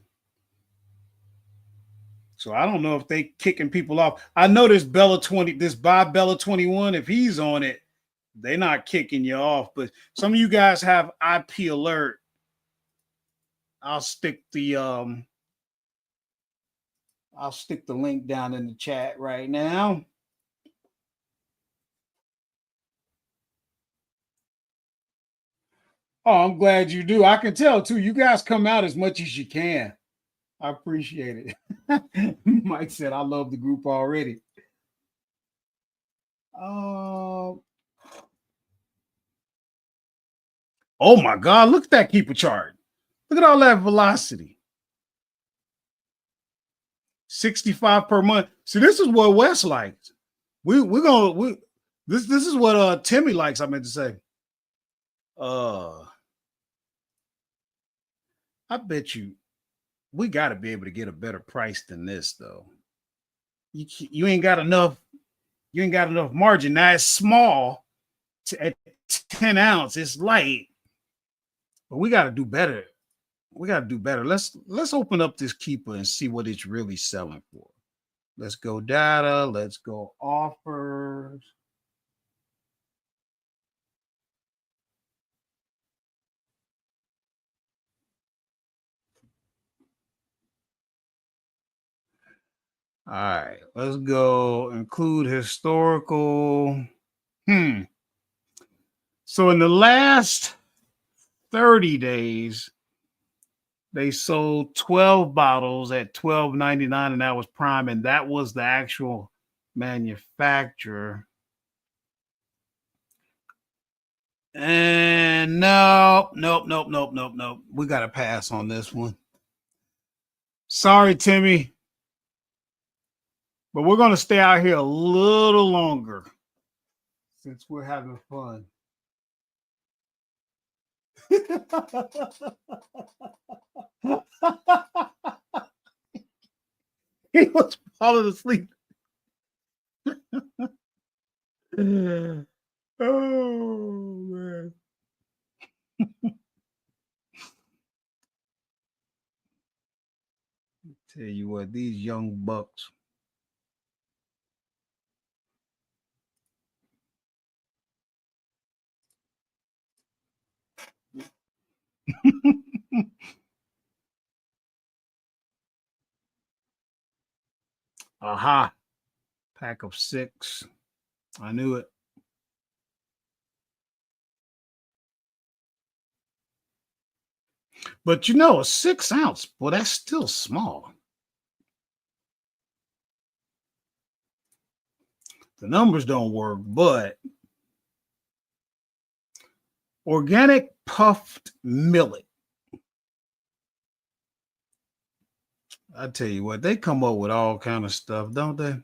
So I don't know if they kicking people off. I know this Bella 20, this Bob Bella 21, if he's on it, they're not kicking you off. But some of you guys have IP alert. I'll stick the link down in the chat right now. Oh, I'm glad you do. I can tell too. You guys come out as much as you can. I appreciate it. Mike said, I love the group already. Oh my God, look at that keeper chart. Look at all that velocity. 65 per month. See, this is what Wes likes. This is what Timmy likes, I meant to say. I bet you we got to be able to get a better price than this, though. You ain't got enough. You ain't got enough margin. Now it's small at 10 ounce. It's light, but we got to do better. We got to do better. Let's open up this keeper and see what it's really selling for. Let's go data. Let's go offers. All right, let's go include historical. So in the last 30 days, they sold 12 bottles at $12.99, and that was Prime, and that was the actual manufacturer. And nope. We got to pass on this one. Sorry, Timmy. But we're going to stay out here a little longer since we're having fun. He was falling asleep. Oh, man. Tell you what, these young bucks. Aha. Pack of 6. I knew it. But you know, a 6 ounce, well, that's still small. The numbers don't work, but organic puffed millet. I tell you what, they come up with all kind of stuff, don't they?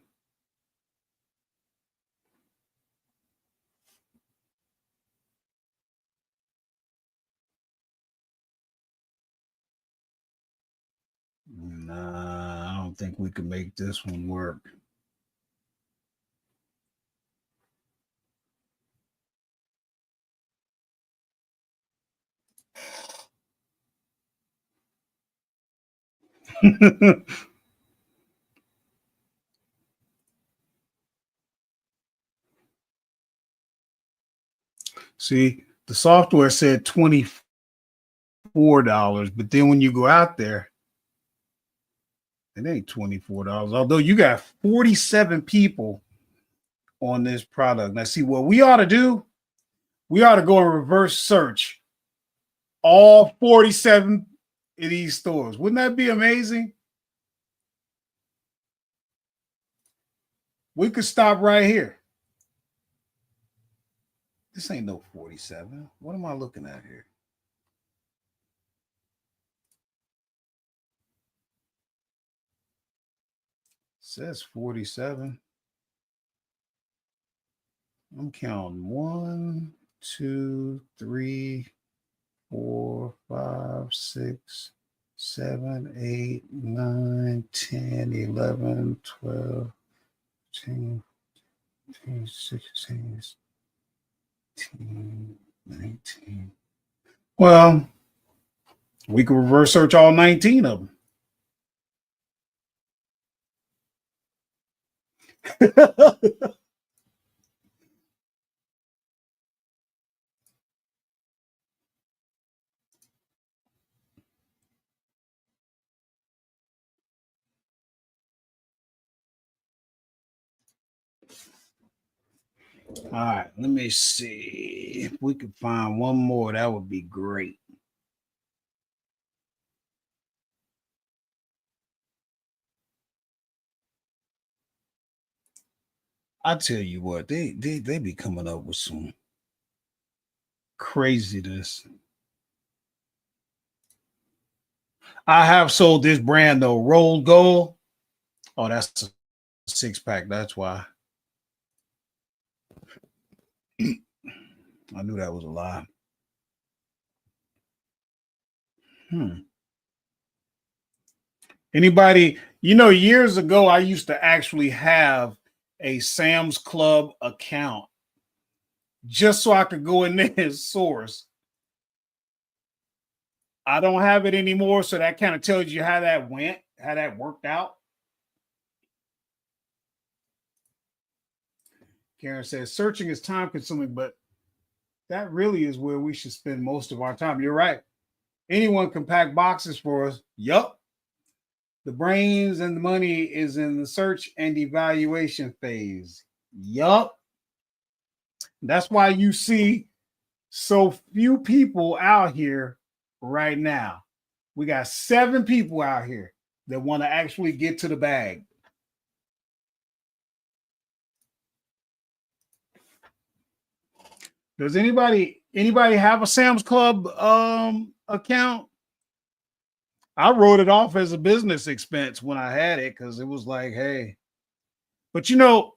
Nah, I don't think we can make this one work. See, the software said $24, but then when you go out there, it ain't $24. Although you got 47 people on this product. Now, see what we ought to do? We ought to go and reverse search all 47 of these stores. Wouldn't that be amazing? We could stop right here. This ain't no 47. What am I looking at here? It says 47. I'm counting 1, 2, 3, 4, 5, 6, 7, 8, 9, 10, 11, 12, 13, 14, 16, 17, 19. Well, we can reverse search all 19 of them. All right, let me see if we could find one more. That would be great. I tell you what, they be coming up with some craziness. I have sold this brand though, Rolled Gold. Oh, that's a 6-pack. That's why. I knew that was a lie. Anybody, years ago, I used to actually have a Sam's Club account just so I could go in there and source. I don't have it anymore, so that kind of tells you how that went, how that worked out. Karen says searching is time consuming, but that really is where we should spend most of our time. You're right. Anyone can pack boxes for us. Yup. The brains and the money is in the search and evaluation phase. Yup. That's why you see so few people out here right now. We got 7 people out here that want to actually get to the bag. Does anybody have a Sam's Club account? I wrote it off as a business expense when I had it because it was like, hey. But the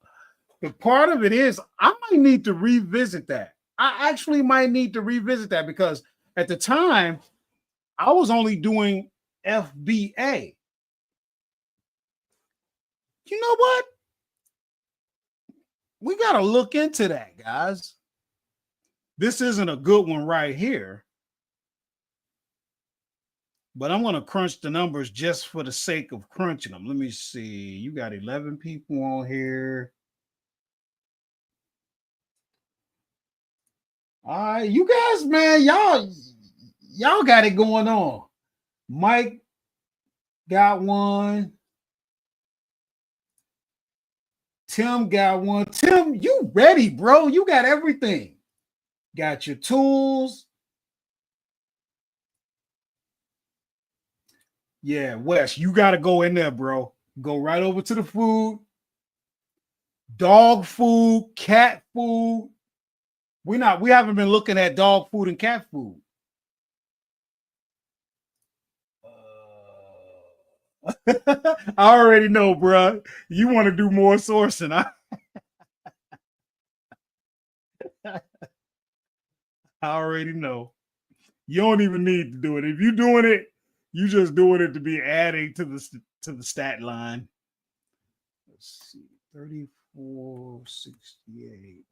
part of it is I might need to revisit that. I actually might need to revisit that because at the time I was only doing FBA. You know what? We got to look into that, guys. This isn't a good one right here. But I'm going to crunch the numbers just for the sake of crunching them. Let me see. You got 11 people on here. All right, you guys, man, y'all got it going on. Mike got one. Tim got one. Tim, you ready, bro? You got everything. Got your tools. Yeah, Wes, you got to go in there, bro. Go right over to the food. Dog food, cat food. We haven't been looking at dog food and cat food. I already know, bro. You want to do more sourcing. I already know. You don't even need to do it. If you're doing it, you just doing it to be adding to the stat line. Let's see, 3468.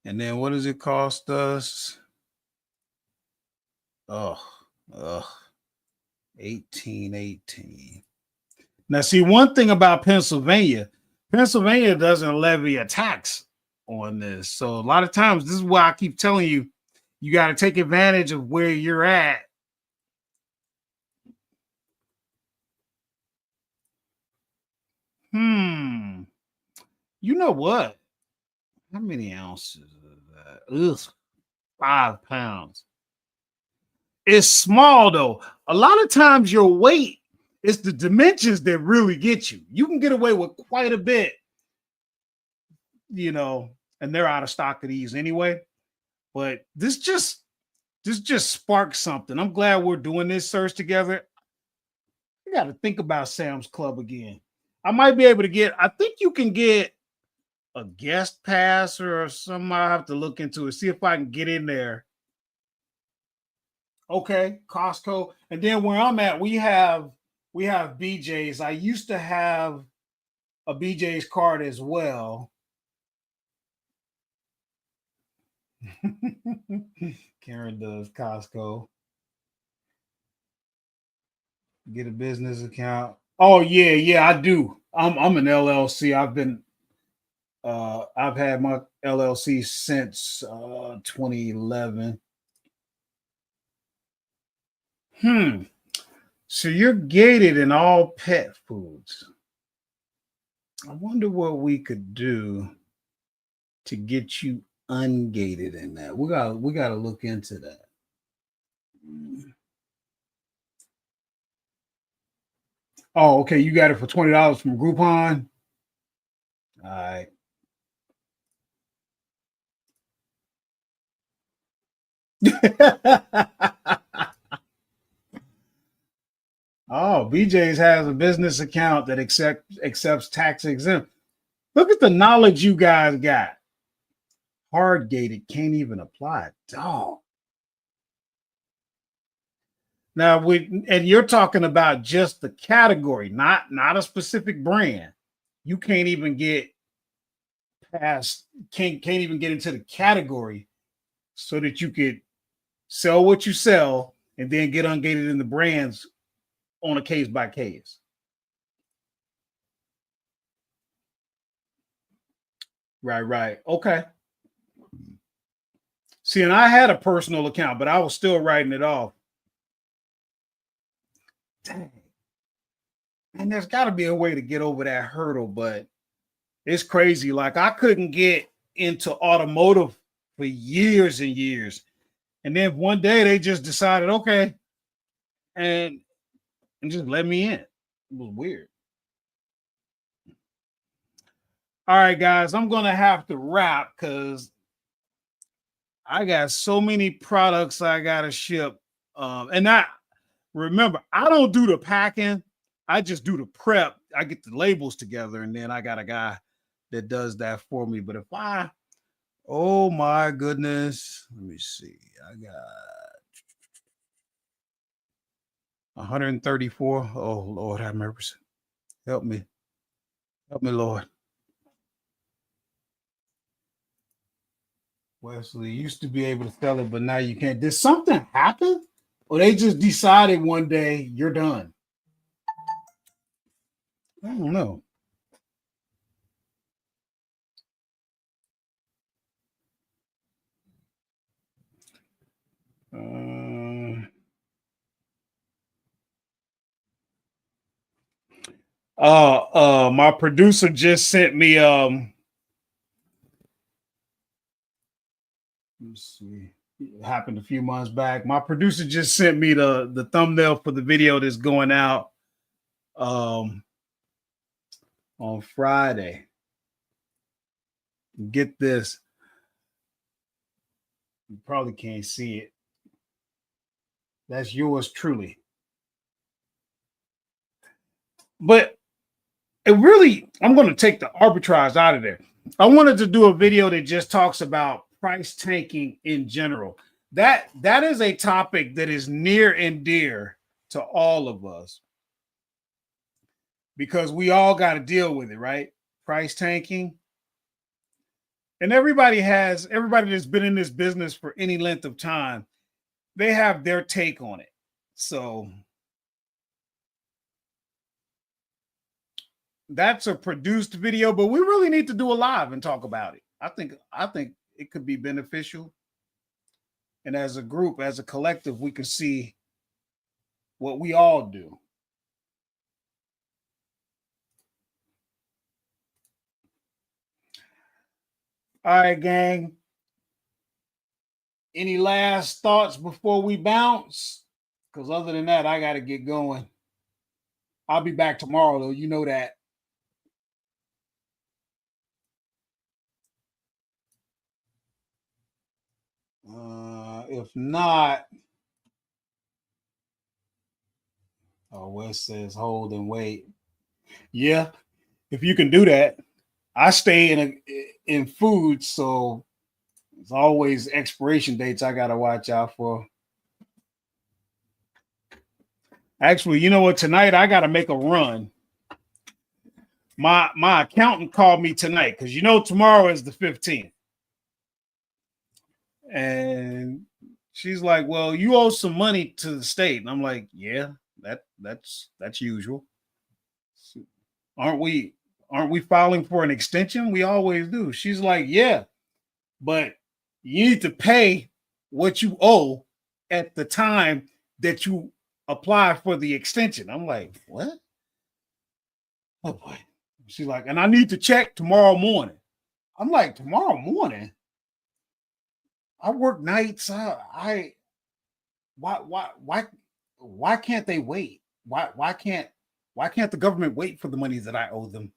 And then what does it cost us? Oh, 1818. Now, see, one thing about Pennsylvania doesn't levy a tax on this. So a lot of times, this is why I keep telling you, you got to take advantage of where you're at. You know what? How many ounces of that? Ugh, 5 pounds. It's small though. A lot of times your weight It's the dimensions that really get you. You can get away with quite a bit, and they're out of stock of these anyway. But this just sparked something. I'm glad we're doing this search together. I got to think about Sam's Club again. I might be able to get. I think you can get a guest pass or something. I have to look into it. See if I can get in there. Okay, Costco, and then where I'm at, we have BJ's. I used to have a BJ's card as well. Karen does Costco. Get a business account. Oh yeah, I do. I'm an LLC. I've had my LLC since 2011. Hmm. So you're gated in all pet foods. I wonder what we could do to get you ungated in that. We gotta look into that. Oh, okay. You got it for $20 from Groupon. All right. Oh, BJ's has a business account that accepts tax exempt. Look at the knowledge you guys got. Hard gated can't even apply. Dog. Now and you're talking about just the category, not a specific brand. You can't even get past can't even get into the category so that you could sell what you sell and then get ungated in the brands on a case by case. Right. Okay. See, and I had a personal account, but I was still writing it off. Dang. And there's got to be a way to get over that hurdle, but it's crazy. Like I couldn't get into automotive for years and years. And then one day they just decided, okay, and just let me in. It was weird. All right, guys, I'm gonna have to wrap because I got so many products I gotta ship. And I remember I don't do the packing, I just do the prep. I get the labels together, and then I got a guy that does that for me. But if I oh my goodness, let me see. I got 134. Oh Lord, have mercy. Help me. Help me, Lord. Wesley used to be able to sell it, but now you can't. Did something happen? Or they just decided one day you're done? I don't know. Uh, my producer just sent me let's see. It happened a few months back. My producer just sent me the thumbnail for the video that's going out um on Friday. Get this. You probably can't see it. That's yours truly. But it really, I'm going to take the arbitrage out of there. I wanted to do a video that just talks about price tanking in general. That is a topic that is near and dear to all of us because we all got to deal with it, right? Price tanking. And everybody that's been in this business for any length of time, they have their take on it. So that's a produced video, but we really need to do a live and talk about it. I think it could be beneficial. And as a group, as a collective, we can see what we all do. All right, gang. Any last thoughts before we bounce? Because other than that, I got to get going. I'll be back tomorrow, though. You know that. If not, oh, Wes says hold and wait. Yeah, if you can do that. I stay in food, so it's always expiration dates I gotta watch out for. Actually, you know what? Tonight I gotta make a run. My accountant called me tonight because tomorrow is the 15th, and she's like, "Well, you owe some money to the state," and I'm like, "Yeah, that's usual. Aren't we? Aren't we filing for an extension? We always do." She's like, "Yeah, but you need to pay what you owe at the time that you apply for the extension." I'm like, "What?" Oh boy. She's like, "And I need to check tomorrow morning." I'm like, "Tomorrow morning? I work nights. I why can't they wait? Why can't the government wait for the money that I owe them?"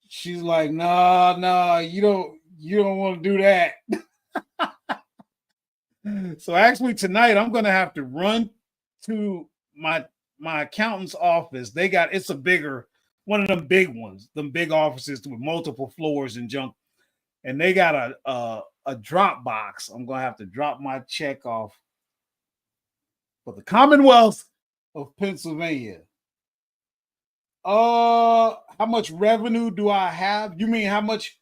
She's like, "No, you don't want to do that." So actually tonight I'm gonna have to run to my accountant's office. It's a bigger one of them big ones, them big offices with multiple floors and junk, and they got a drop box. I'm gonna have to drop my check off for the Commonwealth of Pennsylvania. How much revenue do I have? You mean how much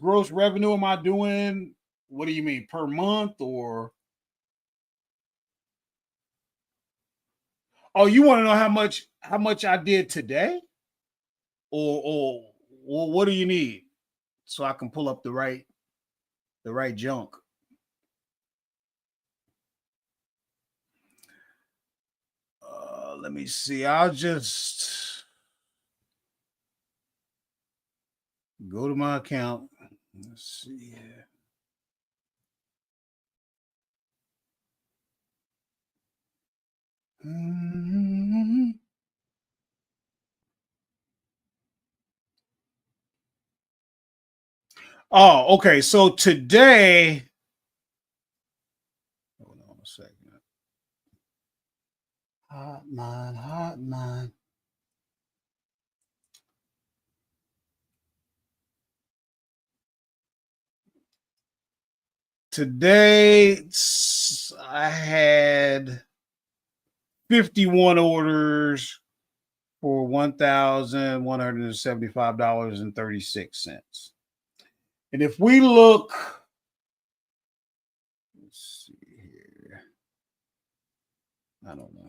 gross revenue am I doing? What do you mean, per month? Or oh, you want to know how much I did today? Or what do you need so I can pull up the right junk? Let me see. I'll just go to my account. Let's see here. Mhm. Oh, okay. So today, hold on a second. Hotline, hotline. Today, I had 51 orders for $1,175.36. And if we look, let's see here. I don't know.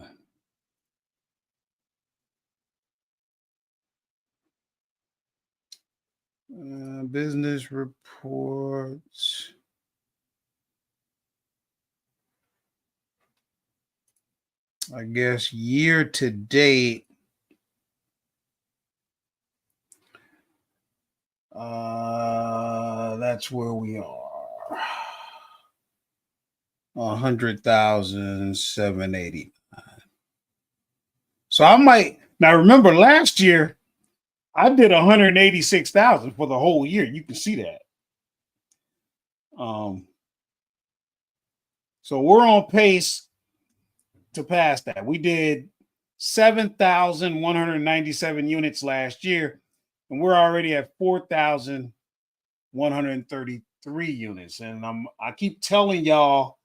Business reports. I guess year to date, that's where we are. 100,780. So I might now remember last year I did 186,000 for the whole year. You can see that. Um, so we're on pace to pass that. We did 7,197 units last year, and we're already at 4,133 units. And I keep telling y'all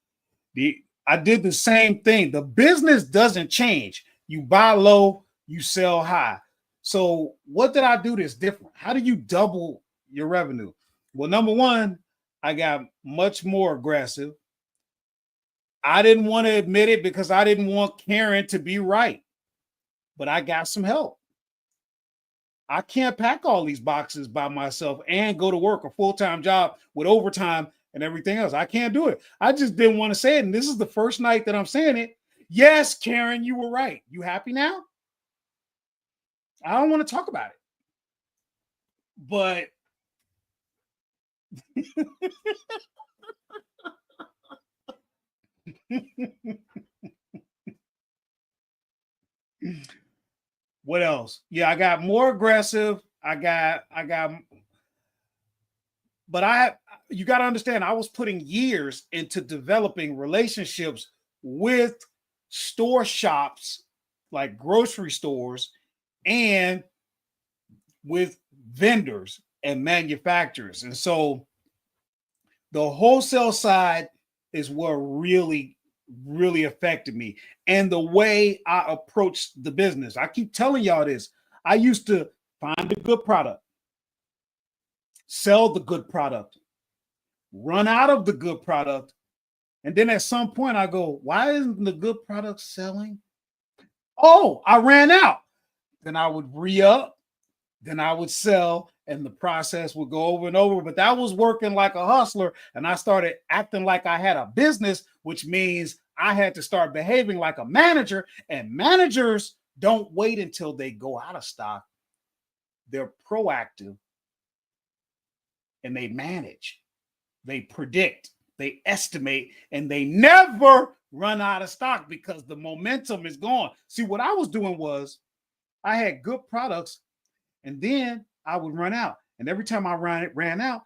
I did the same thing. The business doesn't change. You buy low, you sell high. So what did I do that's different? How do you double your revenue? Well, number one, I got much more aggressive. I didn't want to admit it because I didn't want Karen to be right, but I got some help. I can't pack all these boxes by myself and go to work a full-time job with overtime and everything else. I can't do it. I just didn't want to say it. And this is the first night that I'm saying it. Yes, Karen, you were right. You happy now? I don't want to talk about it. But What else? Yeah, I got more aggressive. But you got to understand, I was putting years into developing relationships with store shops, like grocery stores, and with vendors and manufacturers. And so the wholesale side is what really, really affected me. And the way I approached the business. I keep telling y'all this. I used to find a good product, sell the good product, run out of the good product. And then at some point I go, why isn't the good product selling? Oh, I ran out. Then I would re-up, then I would sell, and the process would go over and over. But that was working like a hustler. And I started acting like I had a business, which means I had to start behaving like a manager. And managers don't wait until they go out of stock. They're proactive and they manage, they predict, they estimate, and they never run out of stock because the momentum is gone. See, what I was doing was I had good products and then I would run out. And every time I ran out,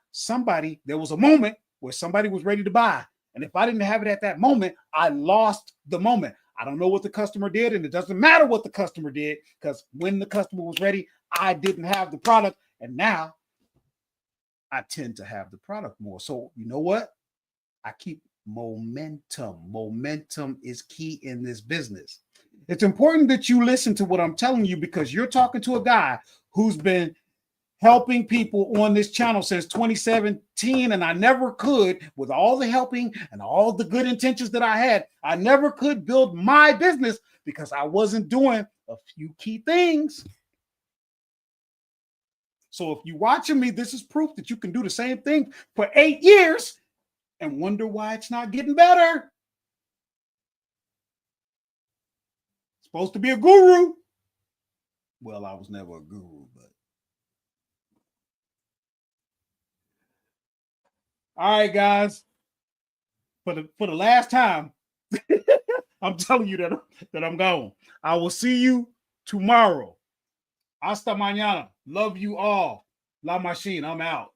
there was a moment where somebody was ready to buy. And if I didn't have it at that moment, I lost the moment. I don't know what the customer did, and it doesn't matter what the customer did, because when the customer was ready, I didn't have the product. And now I tend to have the product more. So you know what? I keep momentum. Momentum is key in this business. It's important that you listen to what I'm telling you, because you're talking to a guy who's been helping people on this channel since 2017. And I never could, with all the helping and all the good intentions that I had, I never could build my business because I wasn't doing a few key things. So if you're watching me, this is proof that you can do the same thing for 8 years and wonder why it's not getting better. Supposed to be a guru. Well, I was never a guru, but. All right, guys. For the last time, I'm telling you that I'm gone. I will see you tomorrow. Hasta mañana. Love you all. La Machine, I'm out.